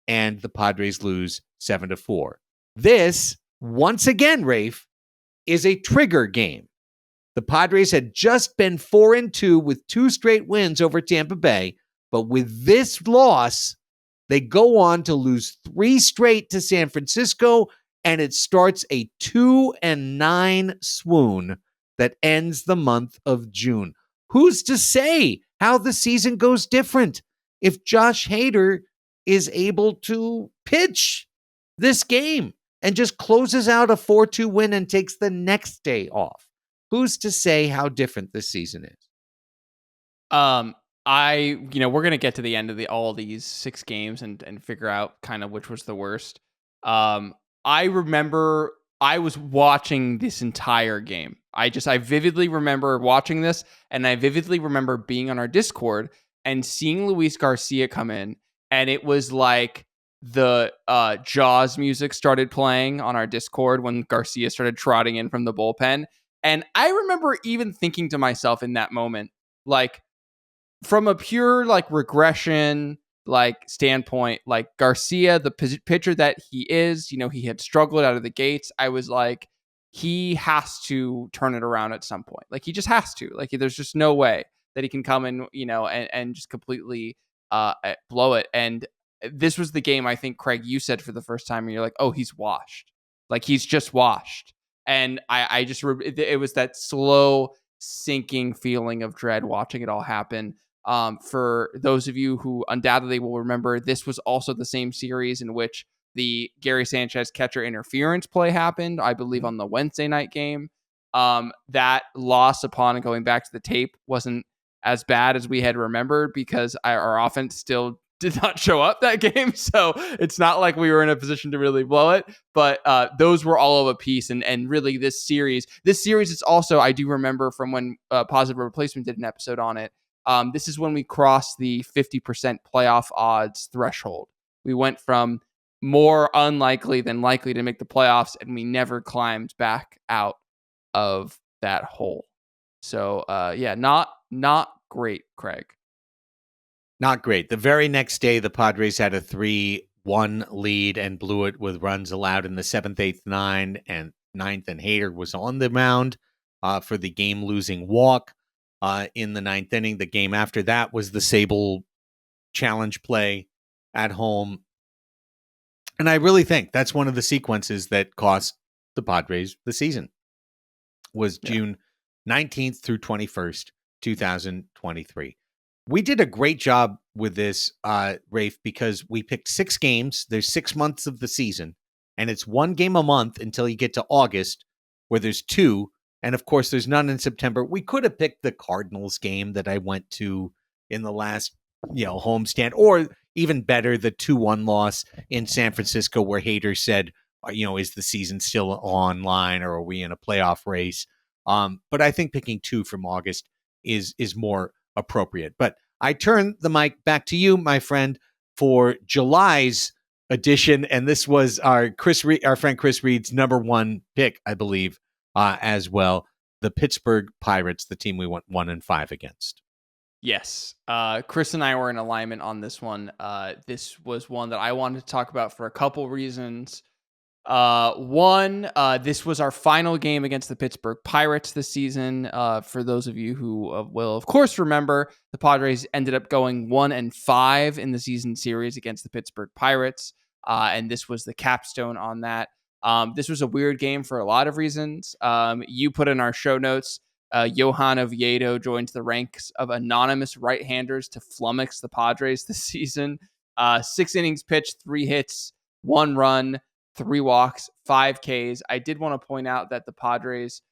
And the Padres lose 7-4. This, once again, Rafe, is a trigger game. The Padres had just been 4-2 with 2 straight wins over Tampa Bay, but with this loss, they go on to lose 3 straight to San Francisco, and it starts a 2-9 swoon that ends the month of June. Who's to say how the season goes different if Josh Hader is able to pitch this game and just closes out a 4-2 win and takes the next day off? Who's to say how different this season is? We're going to get to the end of all these 6 games and figure out kind of which was the worst. I remember I was watching this entire game. I vividly remember watching this, and I vividly remember being on our Discord and seeing Luis Garcia come in, and it was like the Jaws music started playing on our Discord when Garcia started trotting in from the bullpen. And I remember even thinking to myself in that moment, like, from a pure regression standpoint, Garcia, the pitcher that he is, he had struggled out of the gates. I was like, he has to turn it around at some point. He just has to. There's just no way that he can come in, and just completely blow it. And this was the game, I think, Craig, you said for the first time, and you're like, oh, he's washed. He's just washed. And it was that slow sinking feeling of dread watching it all happen. For those of you who undoubtedly will remember, this was also the same series in which the Gary Sanchez catcher interference play happened, I believe, on the Wednesday night game. That loss, upon going back to the tape, wasn't as bad as we had remembered because our offense still did not show up that game. So it's not like we were in a position to really blow it, but those were all of a piece. And really this series is also, I do remember from when Positive Replacement did an episode on it. This is when we crossed the 50% playoff odds threshold. We went from more unlikely than likely to make the playoffs, and we never climbed back out of that hole. So not great, Craig. Not great. The very next day, the Padres had a 3-1 lead and blew it with runs allowed in the 7th, 8th, 9th, and 9th, and Hader was on the mound for the game-losing walk in the 9th inning. The game after that was the Sable challenge play at home. And I really think that's one of the sequences that cost the Padres the season. Was June 19th through 21st, 2023. We did a great job with this, Rafe, because we picked 6 games. There's 6 months of the season, and it's 1 game a month until you get to August, where there's 2. And of course, there's none in September. We could have picked the Cardinals game that I went to in the last, homestand, or even better, the 2-1 loss in San Francisco, where Hader said, is the season still online, or are we in a playoff race? But I think picking 2 from August is more appropriate. But I turn the mic back to you, my friend, for July's edition, and this was our friend Chris Reed's number 1 pick, I believe, as well. The Pittsburgh Pirates, the team we went 1-5 against. Yes, Chris and I were in alignment on this one. This was one that I wanted to talk about for a couple reasons. One, this was our final game against the Pittsburgh Pirates this season. For those of you who will, of course, remember, the Padres ended up going 1-5 in the season series against the Pittsburgh Pirates. And this was the capstone on that. This was a weird game for a lot of reasons. You put in our show notes, Johan Oviedo joins the ranks of anonymous right-handers to flummox the Padres this season. 6 innings pitched, 3 hits, 1 run, 3 walks, 5 Ks. I did want to point out that the Padres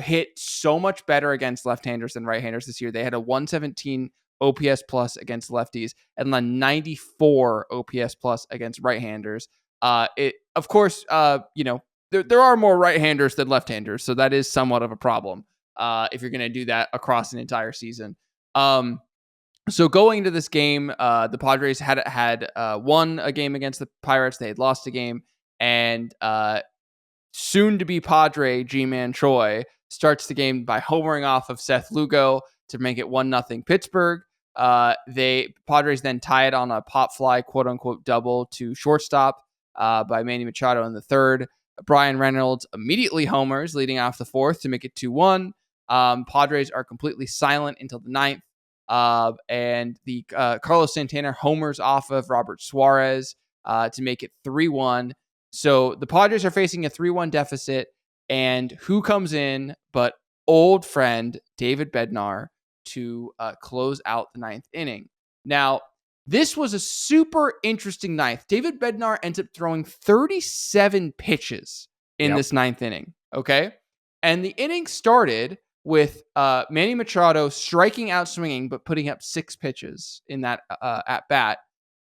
hit so much better against left-handers than right-handers this year. They had a 117 OPS plus against lefties and a 94 OPS plus against right-handers. Of course, there are more right-handers than left-handers, so that is somewhat of a problem if you're going to do that across an entire season. So going into this game, the Padres had won a game against the Pirates. They had lost a game, and soon-to-be Padre G-Man Choi starts the game by homering off of Seth Lugo to make it 1-0 Pittsburgh. Padres then tie it on a pop fly, quote-unquote, double to shortstop by Manny Machado in the 3rd. Brian Reynolds immediately homers, leading off the 4th to make it 2-1. Padres are completely silent until the 9th. And the Carlos Santana homers off of Robert Suarez to make it 3-1. So the Padres are facing a 3-1 deficit, and who comes in but old friend David Bednar to close out the 9th inning. Now, this was a super interesting 9th. David Bednar ends up throwing 37 pitches in this 9th inning, okay? And the inning started with Manny Machado striking out swinging, but putting up 6 pitches in that at-bat.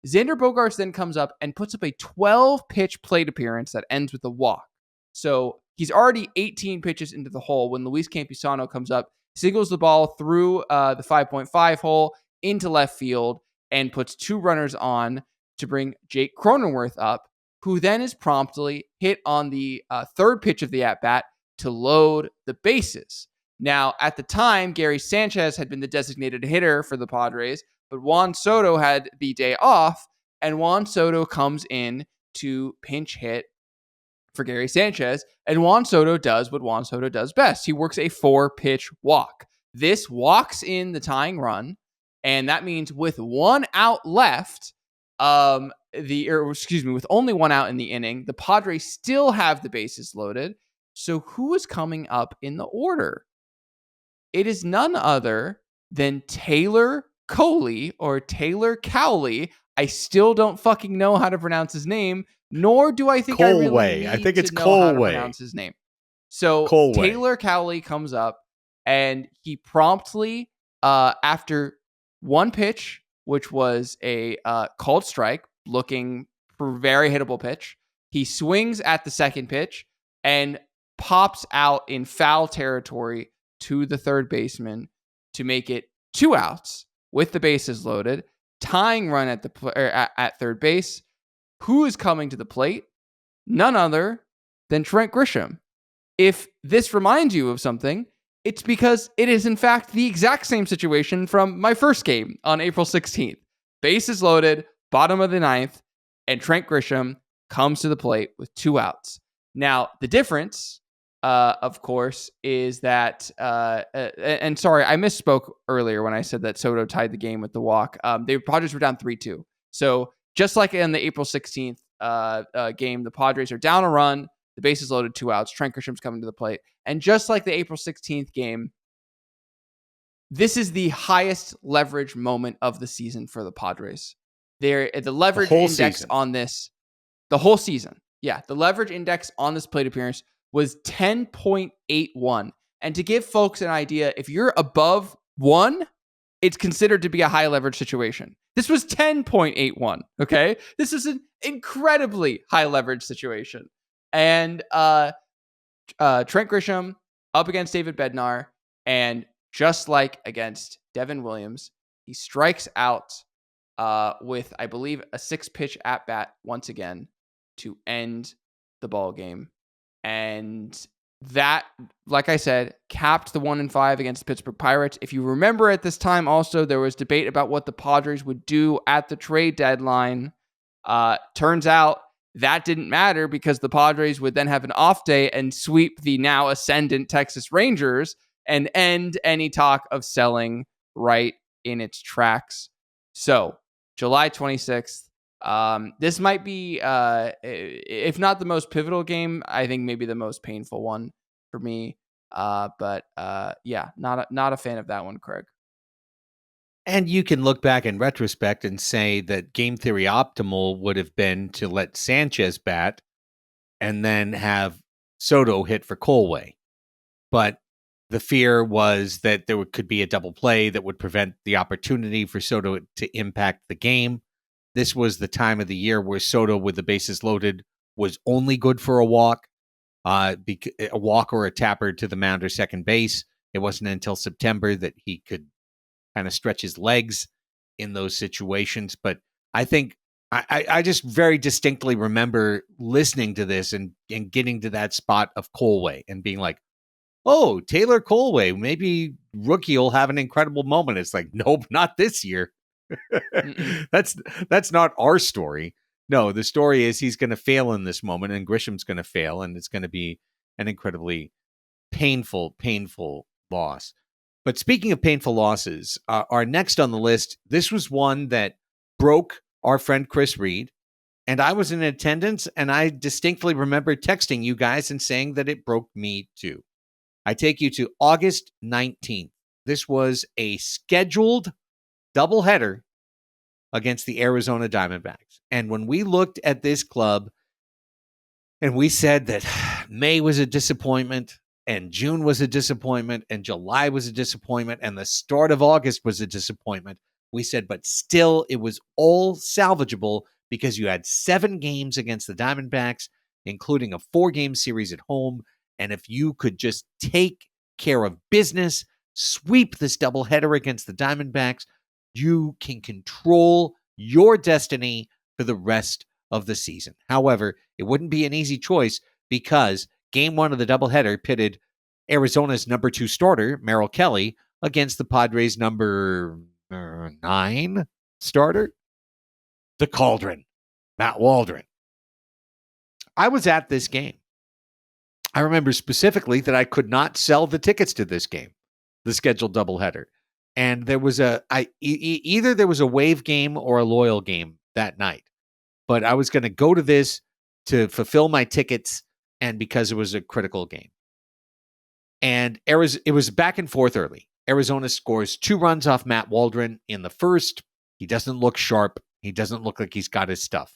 Xander Bogaerts then comes up and puts up a 12-pitch plate appearance that ends with a walk. So he's already 18 pitches into the hole when Luis Campusano comes up, signals the ball through the 5.5 hole into left field, and puts 2 runners on to bring Jake Cronenworth up, who then is promptly hit on the 3rd pitch of the at-bat to load the bases. Now, at the time, Gary Sanchez had been the designated hitter for the Padres, but Juan Soto had the day off, and Juan Soto comes in to pinch hit for Gary Sanchez, and Juan Soto does what Juan Soto does best. He works a 4-pitch walk. This walks in the tying run, and that means with 1 out left, with only 1 out in the inning, the Padres still have the bases loaded. So who is coming up in the order? It is none other than Taylor Coley or Taylor Cowley. I still don't fucking know how to pronounce his name, nor do I think Colway. I really I think it's know how to Colway. pronounce his name. So Colway. Taylor Cowley comes up, And he promptly, after one pitch, which was a called strike, looking for very hittable pitch, he swings at the second pitch and pops out in foul territory to the third baseman to make it 2 outs with the bases loaded, tying run at third base. Who is coming to the plate? None other than Trent Grisham. If this reminds you of something, it's because it is in fact the exact same situation from my first game on April 16th. Bases loaded, bottom of the ninth, and Trent Grisham comes to the plate with 2 outs. Now, the difference, of course, is that, and sorry, I misspoke earlier when I said that Soto tied the game with the walk. The Padres were down 3-2. So just like in the April 16th game, the Padres are down a run, the bases loaded, 2 outs, Trent Grisham's coming to the plate. And just like the April 16th game, this is the highest leverage moment of the season for the Padres. The leverage index on this, the whole season. Yeah, the leverage index on this plate appearance was 10.81. And to give folks an idea, if you're above 1, it's considered to be a high leverage situation. This was 10.81, okay? This is an incredibly high leverage situation. And Trent Grisham up against David Bednar, and just like against Devin Williams, he strikes out with, I believe, a 6-pitch at-bat once again to end the ball game. And that, like I said, capped the 1-5 against the Pittsburgh Pirates. If you remember at this time also, there was debate about what the Padres would do at the trade deadline. Turns out that didn't matter because the Padres would then have an off day and sweep the now ascendant Texas Rangers and end any talk of selling right in its tracks. So, July 26th, this might be, if not the most pivotal game, I think maybe the most painful one for me. But yeah, not a fan of that one, Craig. And you can look back in retrospect and say that game theory optimal would have been to let Sanchez bat and then have Soto hit for Colway. But the fear was that there could be a double play that would prevent the opportunity for Soto to impact the game. This was the time of the year where Soto, with the bases loaded, was only good for a walk or a tapper to the mound or second base. It wasn't until September that he could kind of stretch his legs in those situations. But I think I just very distinctly remember listening to this and getting to that spot of Colway and being like, oh, Taylor Colway, maybe rookie will have an incredible moment. It's like, nope, not this year. That's not our story. No, the story is he's going to fail in this moment, and Grisham's going to fail, and it's going to be an incredibly painful loss. But speaking of painful losses, our next on the list, this was one that broke our friend Chris Reed, and I was in attendance, and I distinctly remember texting you guys and saying that it broke me too. I take you to August 19th. This was a scheduled doubleheader against the Arizona Diamondbacks. And when we looked at this club and we said that May was a disappointment and June was a disappointment and July was a disappointment and the start of August was a disappointment, we said, but still it was all salvageable because you had 7 games against the Diamondbacks, including a 4-game series at home. And if you could just take care of business, sweep this doubleheader against the Diamondbacks, you can control your destiny for the rest of the season. However, it wouldn't be an easy choice because game 1 of the doubleheader pitted Arizona's number 2 starter, Merrill Kelly, against the Padres' number 9 starter, the Cauldron, Matt Waldron. I was at this game. I remember specifically that I could not sell the tickets to this game, the scheduled doubleheader. And there was either there was a wave game or a loyal game that night. But I was going to go to this to fulfill my tickets and because it was a critical game. And it was back and forth early. Arizona scores 2 runs off Matt Waldron in the first. He doesn't look sharp. He doesn't look like he's got his stuff.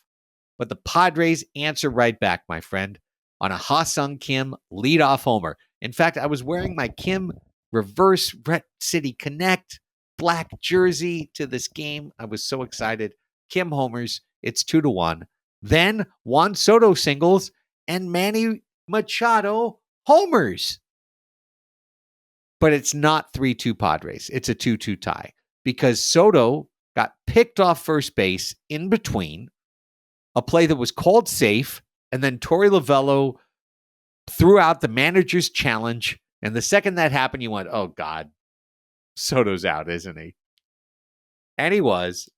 But the Padres answer right back, my friend, on a Ha-Sung Kim leadoff homer. In fact, I was wearing my Kim reverse Red City Connect black jersey to this game. I was so excited. Kim homers. It's 2-1. Then Juan Soto singles and Manny Machado homers. But it's not 3-2 Padres. It's a 2-2 tie because Soto got picked off first base in between a play that was called safe, and then Torey Lovello threw out the manager's challenge. And the second that happened, you went, oh, God, Soto's out, isn't he? And he was.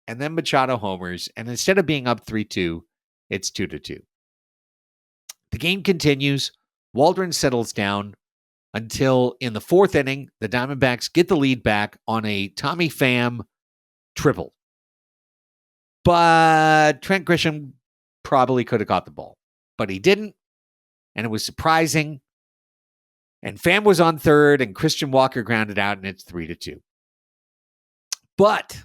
And then Machado homers. And instead of being up 3-2, it's 2-2. The game continues. Waldron settles down until in the fourth inning, the Diamondbacks get the lead back on a Tommy Pham triple. But Trent Grisham probably could have got the ball. But he didn't. And it was surprising. And Pham was on third, and Christian Walker grounded out, and it's 3-2. But,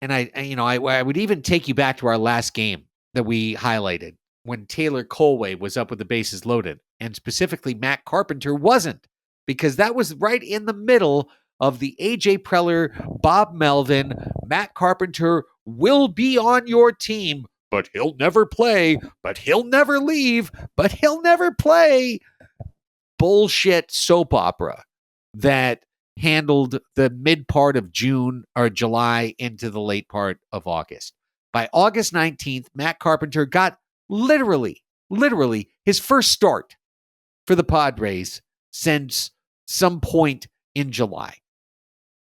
and I would even take you back to our last game that we highlighted when Taylor Colway was up with the bases loaded, and specifically Matt Carpenter wasn't, because that was right in the middle of the AJ Preller, Bob Melvin, Matt Carpenter will be on your team, but he'll never play, but he'll never leave, but he'll never play bullshit soap opera that handled the mid part of June or July into the late part of August. By August 19th, Matt Carpenter got literally his first start for the Padres since some point in July.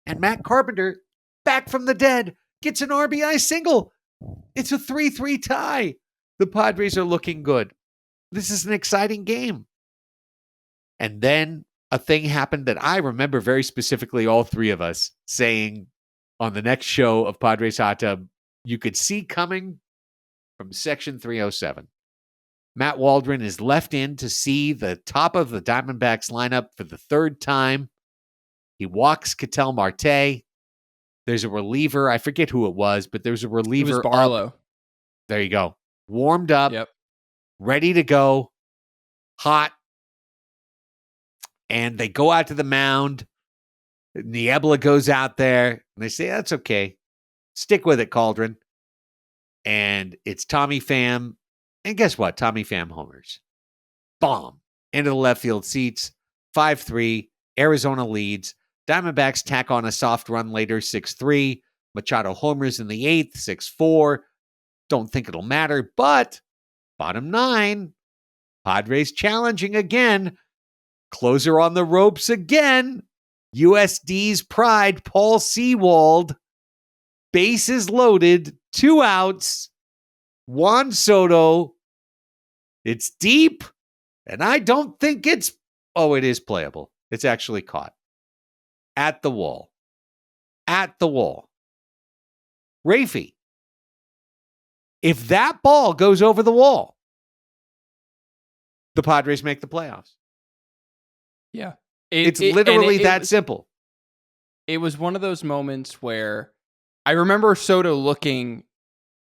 And Matt Carpenter, back from the dead, gets an RBI single. It's a 3-3 tie. The Padres are looking good. This is an exciting game. And then a thing happened that I remember very specifically, all three of us saying on the next show of Padres Hot Tub, you could see coming from section 307. Matt Waldron is left in to see the top of the Diamondbacks lineup for the third time. He walks Ketel Marte. There's a reliever. I forget who it was, but there's a reliever. It was Barlow. Up. There you go. Warmed up. Yep. Ready to go. Hot. And they go out to the mound. Niebla goes out there. And they say, that's okay. Stick with it, Cauldron. And it's Tommy Pham. And guess what? Tommy Pham homers. Bomb. Into the left field seats. 5-3. Arizona leads. Diamondbacks tack on a soft run later, 6-3. Machado homers in the 8th, 6-4. Don't think it'll matter, but bottom 9. Padres challenging again. Closer on the ropes again. USD's pride, Paul Sewald. Bases loaded, 2 outs. Juan Soto. It's deep, and I don't think it's... Oh, it is playable. It's actually caught. At the wall. At the wall. Raphie, if that ball goes over the wall, the Padres make the playoffs. Yeah. It's literally that simple. It was one of those moments where I remember Soto looking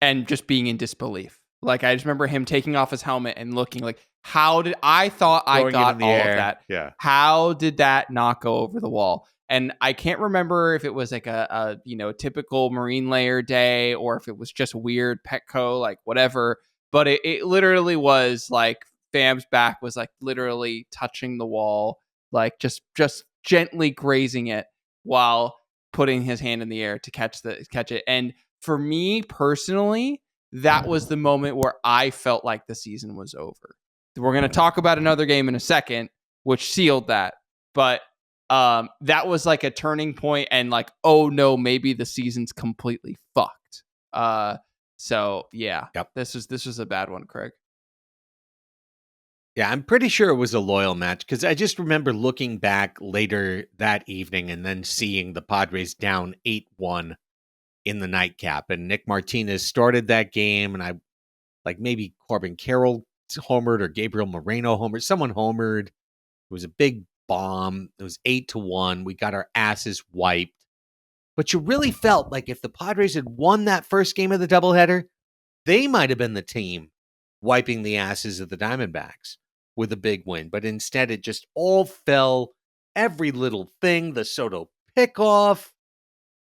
and just being in disbelief. Like, I just remember him taking off his helmet and looking like, how did I thought I got all of that? Yeah. How did that not go over the wall? And I can't remember if it was like a typical Marine Layer day or if it was just weird Petco, like whatever. But it literally was like Pham's back was like literally touching the wall, like just gently grazing it while putting his hand in the air to catch it. And for me personally, that was the moment where I felt like the season was over. We're going to talk about another game in a second, which sealed that. But that was like a turning point and like, oh no, maybe the season's completely fucked. So yeah, yep. This was a bad one, Craig. Yeah, I'm pretty sure it was a loyal match because I just remember looking back later that evening and then seeing the Padres down 8-1 in the nightcap. And Nick Martinez started that game, and I like maybe Corbin Carroll homered or Gabriel Moreno homered. Someone homered. It was a big bomb. It was 8-1. We got our asses wiped. But you really felt like if the Padres had won that first game of the doubleheader, they might have been the team wiping the asses of the Diamondbacks with a big win. But instead, it just all fell every little thing, the Soto pickoff,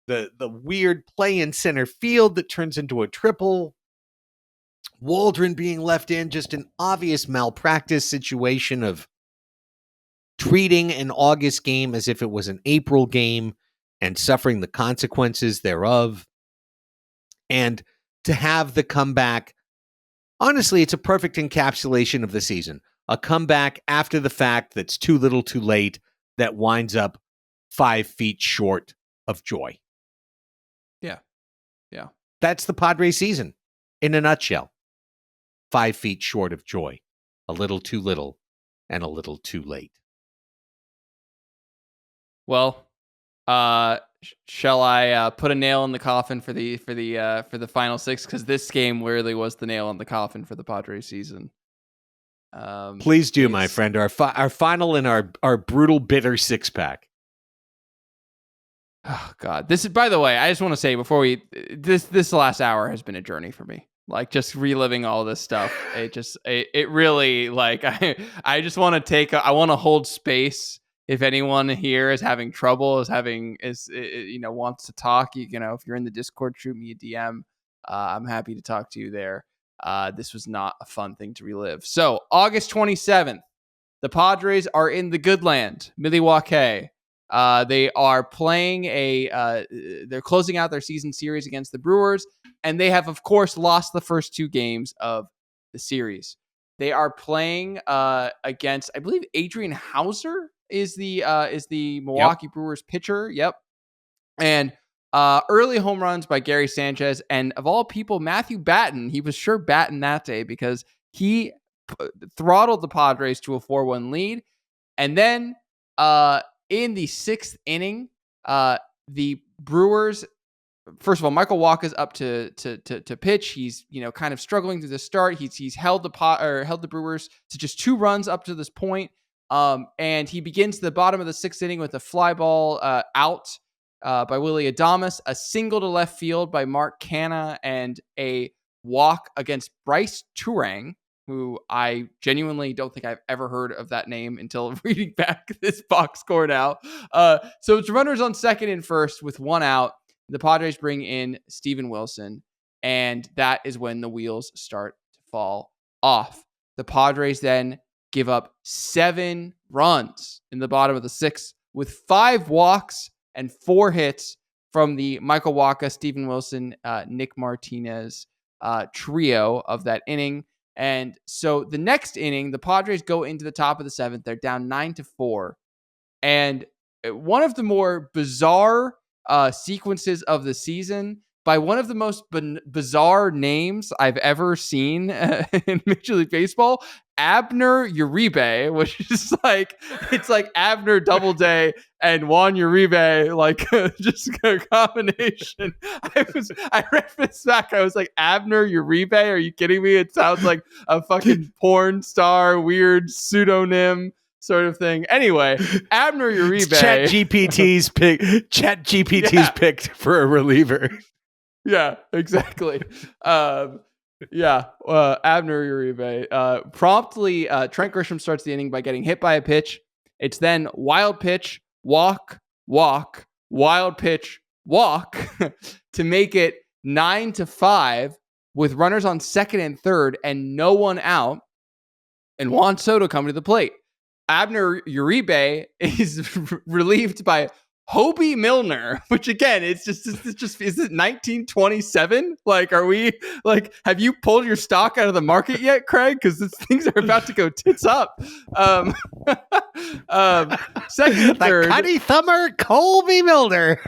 the weird play in center field that turns into a triple, Waldron being left in, just an obvious malpractice situation of treating an August game as if it was an April game and suffering the consequences thereof. And to have the comeback, honestly, it's a perfect encapsulation of the season. A comeback after the fact that's too little too late that winds up 5 feet short of joy. Yeah. Yeah. That's the Padres season in a nutshell. 5 feet short of joy. A little too little and a little too late. Well, shall I put a nail in the coffin for the final 6? Because this game really was the nail in the coffin for the Padres season. Please do, my friend. Our final in our brutal, bitter 6-pack. Oh God! This is, by the way, I just want to say before this last hour has been a journey for me. Like, just reliving all this stuff. It really, like, I just want to I want to hold space. If anyone here is having trouble, wants to talk, if you're in the Discord, shoot me a DM. I'm happy to talk to you there. This was not a fun thing to relive. So August 27th, the Padres are in the good land, Milwaukee. They are playing they're closing out their season series against the Brewers, and they have, of course, lost the first 2 games of the series. They are playing against, I believe, Adrian Hauser is the Milwaukee Brewers pitcher. Yep. And early home runs by Gary Sanchez, and of all people, Matthew Batten. He was sure batting that day because he throttled the Padres to a 4-1 lead. And then in the 6th inning, the Brewers, first of all, Michael Wacha's up to pitch. He's kind of struggling through the start. He's held the Brewers to just 2 runs up to this point. And he begins the bottom of the 6th inning with a fly ball out by Willy Adames, a single to left field by Mark Canha, and a walk against Bryce Turang, who I genuinely don't think I've ever heard of that name until reading back this box score now. So it's runners on second and first with 1 out. The Padres bring in Steven Wilson, and that is when the wheels start to fall off. The Padres then give up 7 runs in the bottom of the 6th with 5 walks and 4 hits from the Michael Wacha, Steven Wilson, Nick Martinez trio of that inning. And so the next inning, the Padres go into the top of the 7th. They're down 9-4. And one of the more bizarre sequences of the season by one of the most bizarre names I've ever seen in Major League Baseball, Abner Uribe, which is it's like Abner Doubleday and Juan Uribe, like just a combination. I read this back. I was like, Abner Uribe? Are you kidding me? It sounds like a fucking porn star, weird pseudonym sort of thing. Anyway, Abner Uribe. Chat GPT's picked for a reliever. Yeah, exactly. Abner Uribe. Promptly, Trent Grisham starts the inning by getting hit by a pitch. It's then wild pitch, walk, wild pitch, walk to make it 9-5 with runners on second and third and no one out, and Juan Soto coming to the plate. Abner Uribe is relieved by Hobie Milner, which again, is it 1927? Like, are we have you pulled your stock out of the market yet, Craig? Because things are about to go tits up. Second, third, Cuddy Thumber, Colby Milner.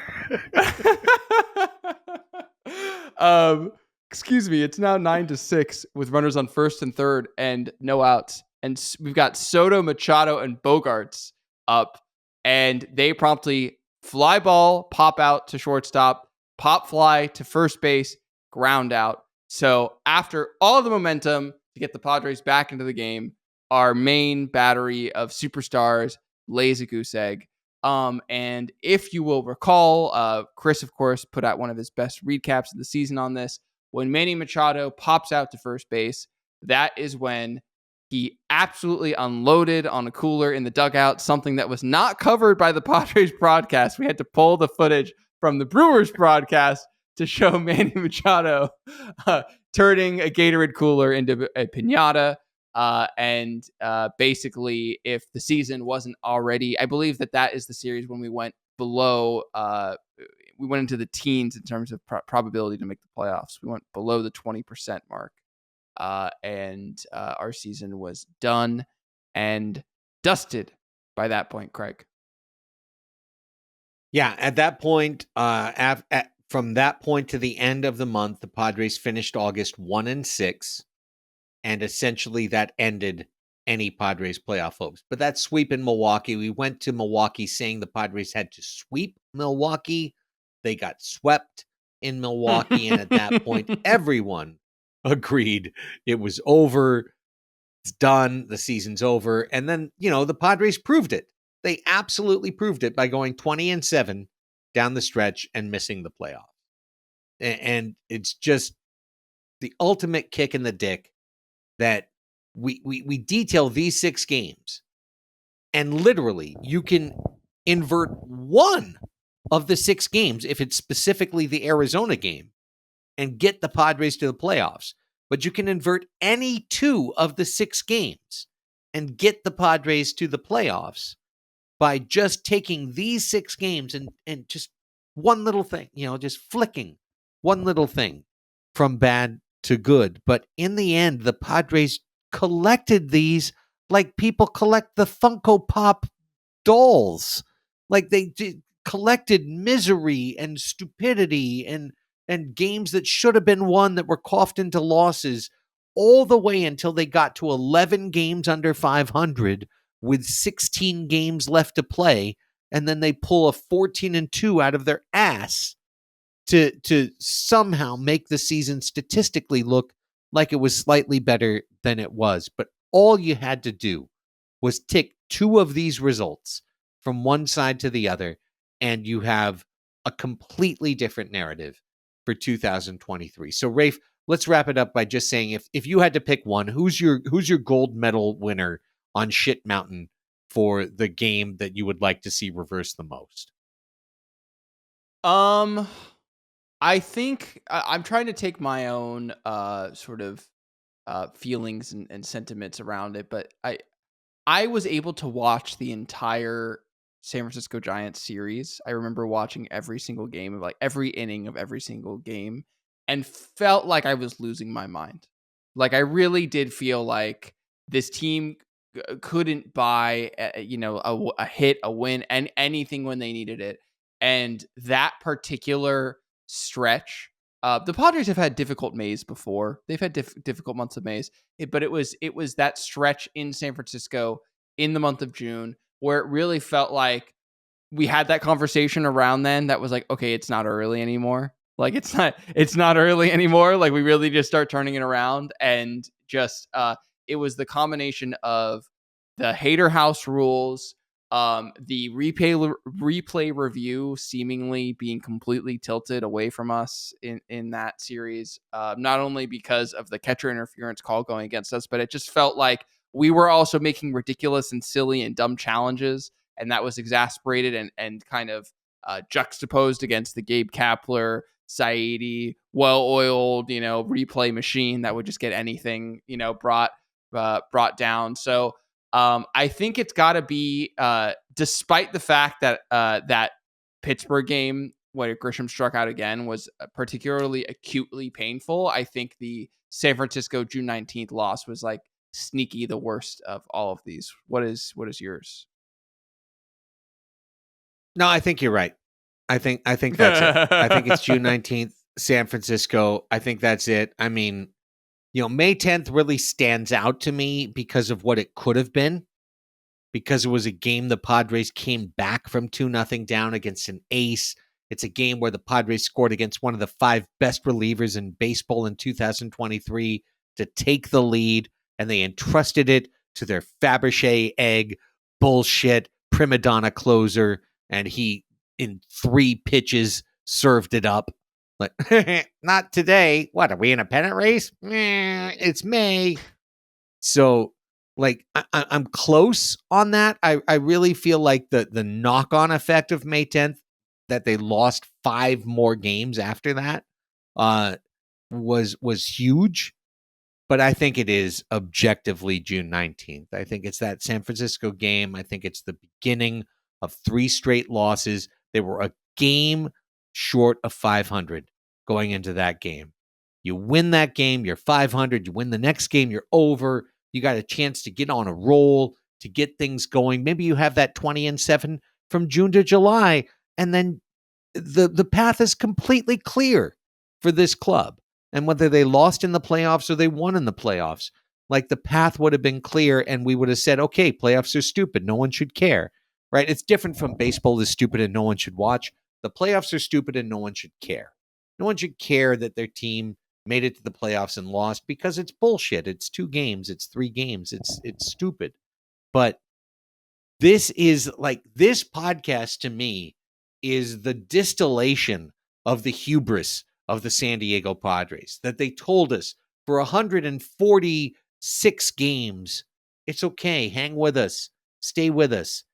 Excuse me. It's now 9-6 with runners on first and third and no outs. And we've got Soto, Machado, and Bogarts up, and they promptly fly ball, pop out to shortstop, pop fly to first base, ground out. So after all the momentum to get the Padres back into the game, our main battery of superstars lays a goose egg. And if you will recall, Chris, of course, put out one of his best recaps of the season on this. When Manny Machado pops out to first base, that is when He absolutely unloaded on a cooler in the dugout, something that was not covered by the Padres broadcast. We had to pull the footage from the Brewers broadcast to show Manny Machado turning a Gatorade cooler into a piñata. And basically, if the season wasn't already, I believe that is the series when we went below, we went into the teens in terms of probability to make the playoffs. We went below the 20% mark. And our season was done and dusted by that point, Craig. Yeah, at that point, from that point to the end of the month, the Padres finished August 1-6, and essentially that ended any Padres playoff hopes. But that sweep in Milwaukee, we went to Milwaukee saying the Padres had to sweep Milwaukee. They got swept in Milwaukee, and at that point, everyone agreed it was over. It's done. The season's over. And then, the Padres proved it. They absolutely proved it by going 20-7 down the stretch and missing the playoffs. And it's just the ultimate kick in the dick that we detail these 6 games, and literally you can invert one of the 6 games if it's specifically the Arizona game and get the Padres to the playoffs. But you can invert any 2 of the 6 games and get the Padres to the playoffs by just taking these 6 games and just one little thing, just flicking one little thing from bad to good. But in the end, the Padres collected these like people collect the Funko Pop dolls. Like they collected misery and stupidity and games that should have been won that were coughed into losses all the way until they got to 11 games under 500 with 16 games left to play. And then they pull a 14-2 out of their ass to somehow make the season statistically look like it was slightly better than it was. But all you had to do was tick 2 of these results from one side to the other, and you have a completely different narrative for 2023. So, Rafe, let's wrap it up by just saying, if you had to pick one, who's your gold medal winner on Shit Mountain for the game that you would like to see reverse the most? I think I'm trying to take my own sort of feelings and sentiments around it, but I was able to watch the entire San Francisco Giants series. I remember watching every single game of like every inning of every single game and felt like I was losing my mind. Like I really did feel like this team couldn't buy a hit, a win, and anything when they needed it. And that particular stretch, the Padres have had difficult Mays before. They've had difficult months of Mays, but it was that stretch in San Francisco in the month of June where it really felt like we had that conversation around then that was like, okay, it's not early anymore. Like it's not early anymore. Like we really just start turning it around, and just it was the combination of the hater house rules, the replay review seemingly being completely tilted away from us in that series, not only because of the catcher interference call going against us, but it just felt like we were also making ridiculous and silly and dumb challenges, and that was exasperated and kind of juxtaposed against the Gabe Kapler, Saidi, well-oiled, replay machine that would just get anything, brought down. So I think it's got to be, despite the fact that that Pittsburgh game where Grisham struck out again was particularly acutely painful, I think the San Francisco June 19th loss was like sneaky the worst of all of these. What is yours? No, I think you're right. I think that's it. I think it's June 19th, San Francisco. I think that's it. I mean, May 10th really stands out to me because of what it could have been, because it was a game the Padres came back from 2-0 down against an ace. It's a game where the Padres scored against one of the 5 best relievers in baseball in 2023 to take the lead, and they entrusted it to their Fabergé egg bullshit prima donna closer, and he, in 3 pitches, served it up. Like, not today. What, are we in a pennant race? It's May. So Like I'm close on that. I really feel like the knock-on effect of May 10th, that they lost 5 more games after that, was huge. But I think it is objectively June 19th. I think it's that San Francisco game. I think it's the beginning of 3 straight losses. They were a game short of 500 going into that game. You win that game, you're 500. You win the next game, you're over. You got a chance to get on a roll, to get things going. Maybe you have that 20-7 from June to July, and then the path is completely clear for this club. And whether they lost in the playoffs or they won in the playoffs, like the path would have been clear, and we would have said, okay, playoffs are stupid. No one should care, right? It's different from baseball is stupid and no one should watch. The playoffs are stupid and no one should care. No one should care that their team made it to the playoffs and lost, because it's bullshit. It's 2 games. It's 3 games. It's stupid. But this podcast to me is the distillation of the hubris of the San Diego Padres, that they told us for 146 games, it's okay, hang with us, stay with us.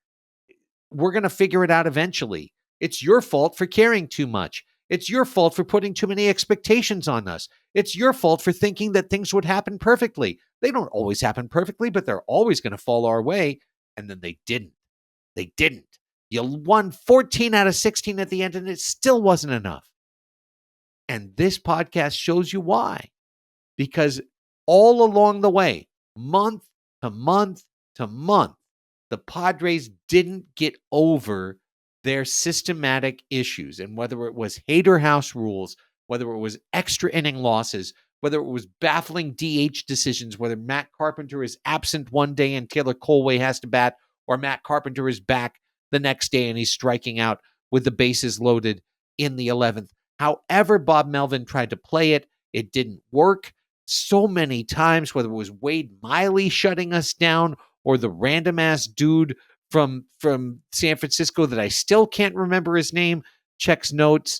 We're going to figure it out eventually. It's your fault for caring too much. It's your fault for putting too many expectations on us. It's your fault for thinking that things would happen perfectly. They don't always happen perfectly, but they're always going to fall our way. And then they didn't. They didn't. You won 14 out of 16 at the end, and it still wasn't enough. And this podcast shows you why. Because all along the way, month to month to month, the Padres didn't get over their systematic issues. And whether it was Hader House rules, whether it was extra inning losses, whether it was baffling DH decisions, whether Matt Carpenter is absent one day and Taylor Colway has to bat, or Matt Carpenter is back the next day and he's striking out with the bases loaded in the 11th. However Bob Melvin tried to play it, it didn't work so many times, whether it was Wade Miley shutting us down or the random-ass dude from San Francisco that I still can't remember his name, checks notes,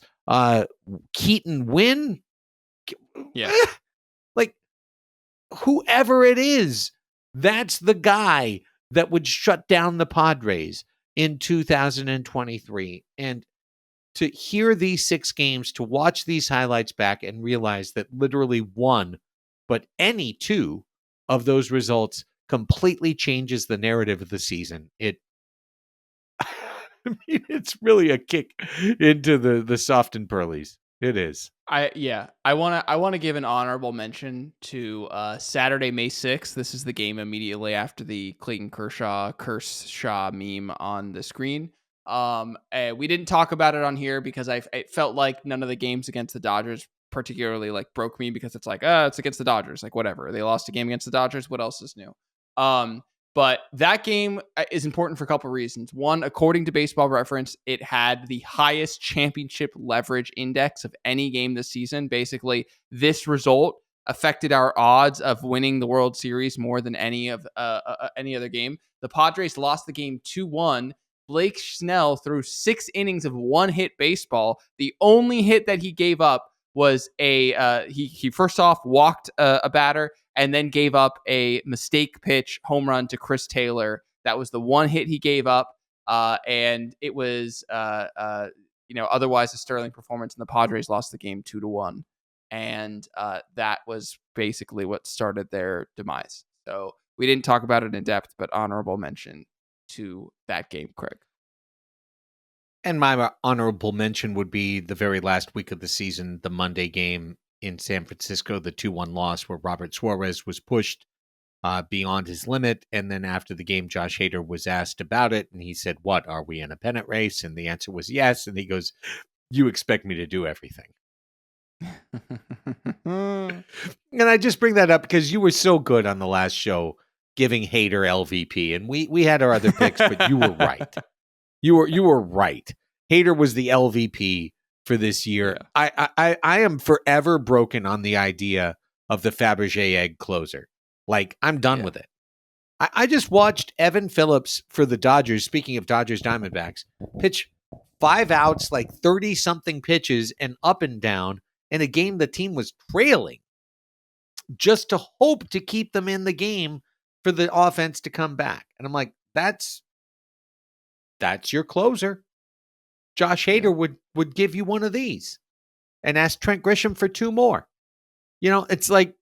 Keaton Wynn. Yeah. Like, whoever it is, that's the guy that would shut down the Padres in 2023. And to hear these 6 games, to watch these highlights back and realize that literally one, but any 2 of those results completely changes the narrative of the season. It's really a kick into the soft and pearlies. It is. I want to give an honorable mention to Saturday, May 6th. This is the game immediately after the Clayton Kershaw meme on the screen. We didn't talk about it on here because it felt like none of the games against the Dodgers particularly like broke me, because it's like, it's against the Dodgers, like whatever. They lost a game against the Dodgers. What else is new? But that game is important for a couple of reasons. One, according to Baseball Reference, it had the highest championship leverage index of any game this season. Basically, this result affected our odds of winning the World Series more than any other game. The Padres lost the game 2-1. Blake Snell threw 6 innings of one-hit baseball. The only hit that he gave up was he first off walked a batter, and then gave up a mistake pitch home run to Chris Taylor. That was the one hit he gave up. And it was, otherwise a sterling performance, and the Padres lost the game 2-1. And that was basically what started their demise. So we didn't talk about it in depth, but honorable mention to that game, Craig. And my honorable mention would be the very last week of the season, the Monday game in San Francisco, the 2-1 loss where Robert Suarez was pushed beyond his limit. And then after the game, Josh Hader was asked about it, and he said, "What, are we in a pennant race?" And the answer was yes. And he goes, "You expect me to do everything." And I just bring that up because you were so good on the last show giving Hader LVP. And we had our other picks, but you were right. You were right. Hader was the LVP for this year. Yeah. I am forever broken on the idea of the Fabergé egg closer. Like, I'm done with it. I just watched Evan Phillips for the Dodgers, speaking of Dodgers Diamondbacks, pitch 5 outs, like 30-something pitches and up and down in a game the team was trailing, just to hope to keep them in the game for the offense to come back. And I'm like, that's your closer. Josh Hader would give you one of these and ask Trent Grisham for 2 more. It's like,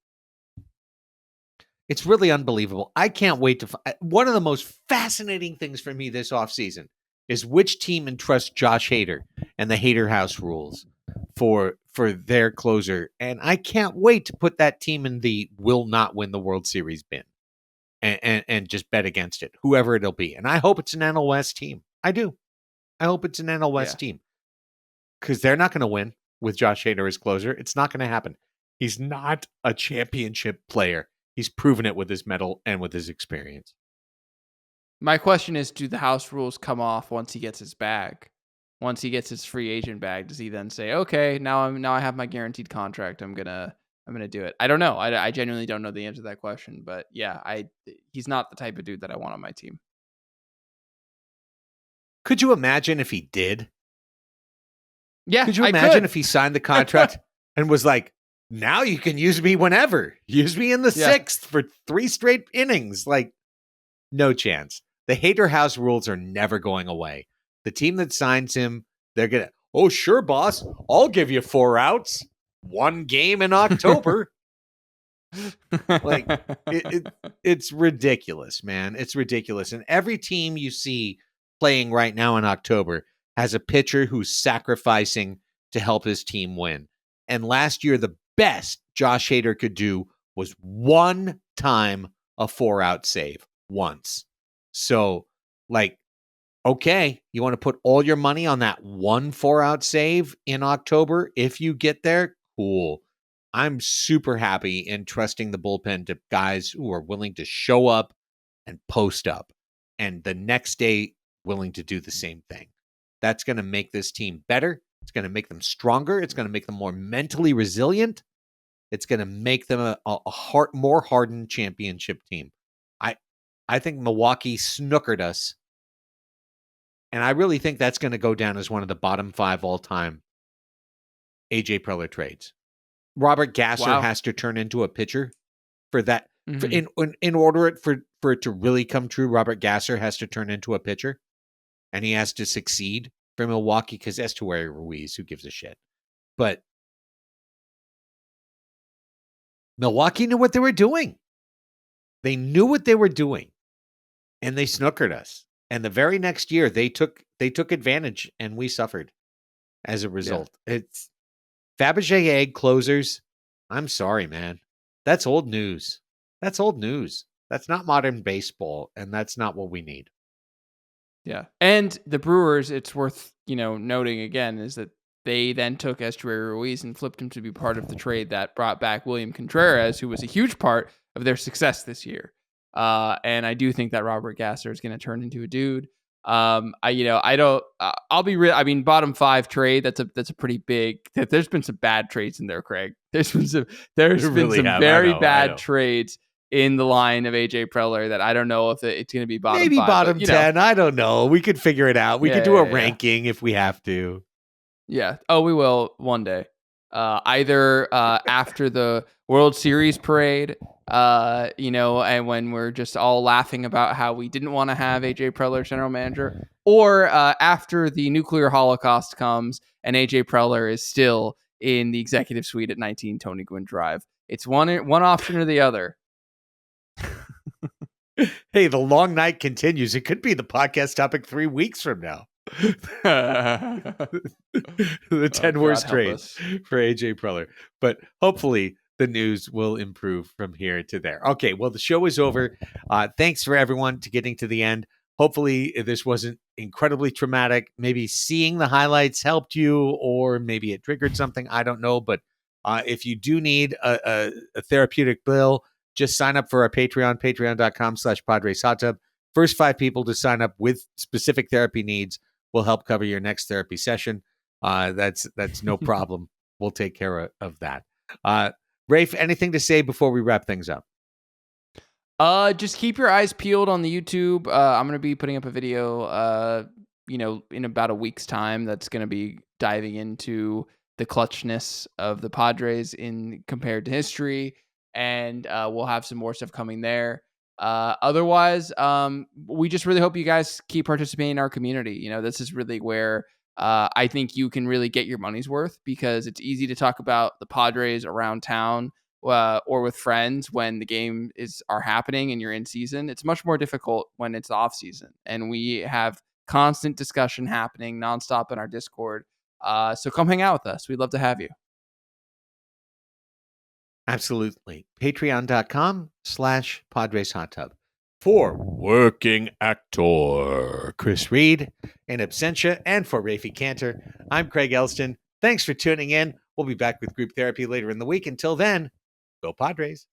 it's really unbelievable. I can't wait to one of the most fascinating things for me this offseason is which team entrusts Josh Hader and the Hader House rules for their closer. And I can't wait to put that team in the will not win the World Series bin and just bet against it, whoever it'll be. And I hope it's an NL West team. I do. I hope it's an NL West team because they're not going to win with Josh Hader as closer. It's not going to happen. He's not a championship player. He's proven it with his medal and with his experience. My question is, do the house rules come off once he gets his bag? Once he gets his free agent bag, does he then say, okay, now I have my guaranteed contract. I'm gonna do it. I don't know. I genuinely don't know the answer to that question. But yeah, he's not the type of dude that I want on my team. Could you imagine if he did? Yeah. Could you imagine if he signed the contract and was like, now you can use me whenever. Use me in the 6th for 3 straight innings. Like, no chance. The Hader House rules are never going away. The team that signs him, they're going to, oh, sure, boss. I'll give you 4 outs. 1 game in October. Like, it's ridiculous, man. It's ridiculous. And every team you see playing right now in October has a pitcher who's sacrificing to help his team win. And last year, the best Josh Hader could do was 1 time a 4-out save once. So, like, okay, you want to put all your money on that 1 4-out save in October? If you get there, cool. I'm super happy in trusting the bullpen to guys who are willing to show up and post up, and the next day willing to do the same thing. That's going to make this team better. It's going to make them stronger. It's going to make them more mentally resilient. It's going to make them a more hardened championship team. I think Milwaukee snookered us, and I really think that's going to go down as one of the bottom 5 all-time A.J. Preller trades. Robert Gasser has to turn into a pitcher for that. Mm-hmm. In order for it to really come true, Robert Gasser has to turn into a pitcher, and he has to succeed for Milwaukee because Estuary Ruiz, who gives a shit? But Milwaukee knew what they were doing. They knew what they were doing, and they snookered us. And the very next year, they took advantage, and we suffered as a result. Yeah. It's Fabergé egg closers. I'm sorry, man. That's old news. That's old news. That's not modern baseball, and that's not what we need. Yeah. And the Brewers, it's worth, noting again, is that they then took Estuary Ruiz and flipped him to be part of the trade that brought back William Contreras, who was a huge part of their success this year. And I do think that Robert Gasser is going to turn into a dude. I'll be real. I mean, bottom 5 trade. That's a pretty big. There's been some bad trades in there, Craig. There's been some very bad trades in the line of AJ Preller that I don't know if it's going to be bottom 5. Maybe bottom 10. I don't know. We could figure it out. We could do a ranking if we have to. Yeah. Oh, we will one day. Either after the World Series parade, and when we're just all laughing about how we didn't want to have AJ Preller general manager, or after the nuclear holocaust comes and AJ Preller is still in the executive suite at 19 Tony Gwynn Drive. It's one option or the other. Hey, the long night continues. It could be the podcast topic 3 weeks from now. The 10 worst trades for AJ Preller. But hopefully the news will improve from here to there. Okay, well, the show is over. Thanks for everyone to getting to the end. Hopefully this wasn't incredibly traumatic. Maybe seeing the highlights helped you, or maybe it triggered something. I don't know. But if you do need a therapeutic bill, just sign up for our Patreon, patreon.com/Padres Hot Tub. First 5 people to sign up with specific therapy needs will help cover your next therapy session. That's no problem. We'll take care of that. Rafe, anything to say before we wrap things up? Just keep your eyes peeled on the YouTube. I'm going to be putting up a video, in about a week's time. That's going to be diving into the clutchness of the Padres in compared to history. And we'll have some more stuff coming there. Otherwise, we just really hope you guys keep participating in our community. You know, this is really where I think you can really get your money's worth, because it's easy to talk about the Padres around town or with friends when the game are happening and you're in season. It's much more difficult when it's off season, and we have constant discussion happening nonstop in our Discord. So come hang out with us. We'd love to have you. Absolutely. Patreon.com/Padres Hot Tub. For working actor Chris Reed in absentia, and for Raphie Cantor, I'm Craig Elsten. Thanks for tuning in. We'll be back with group therapy later in the week. Until then, go Padres.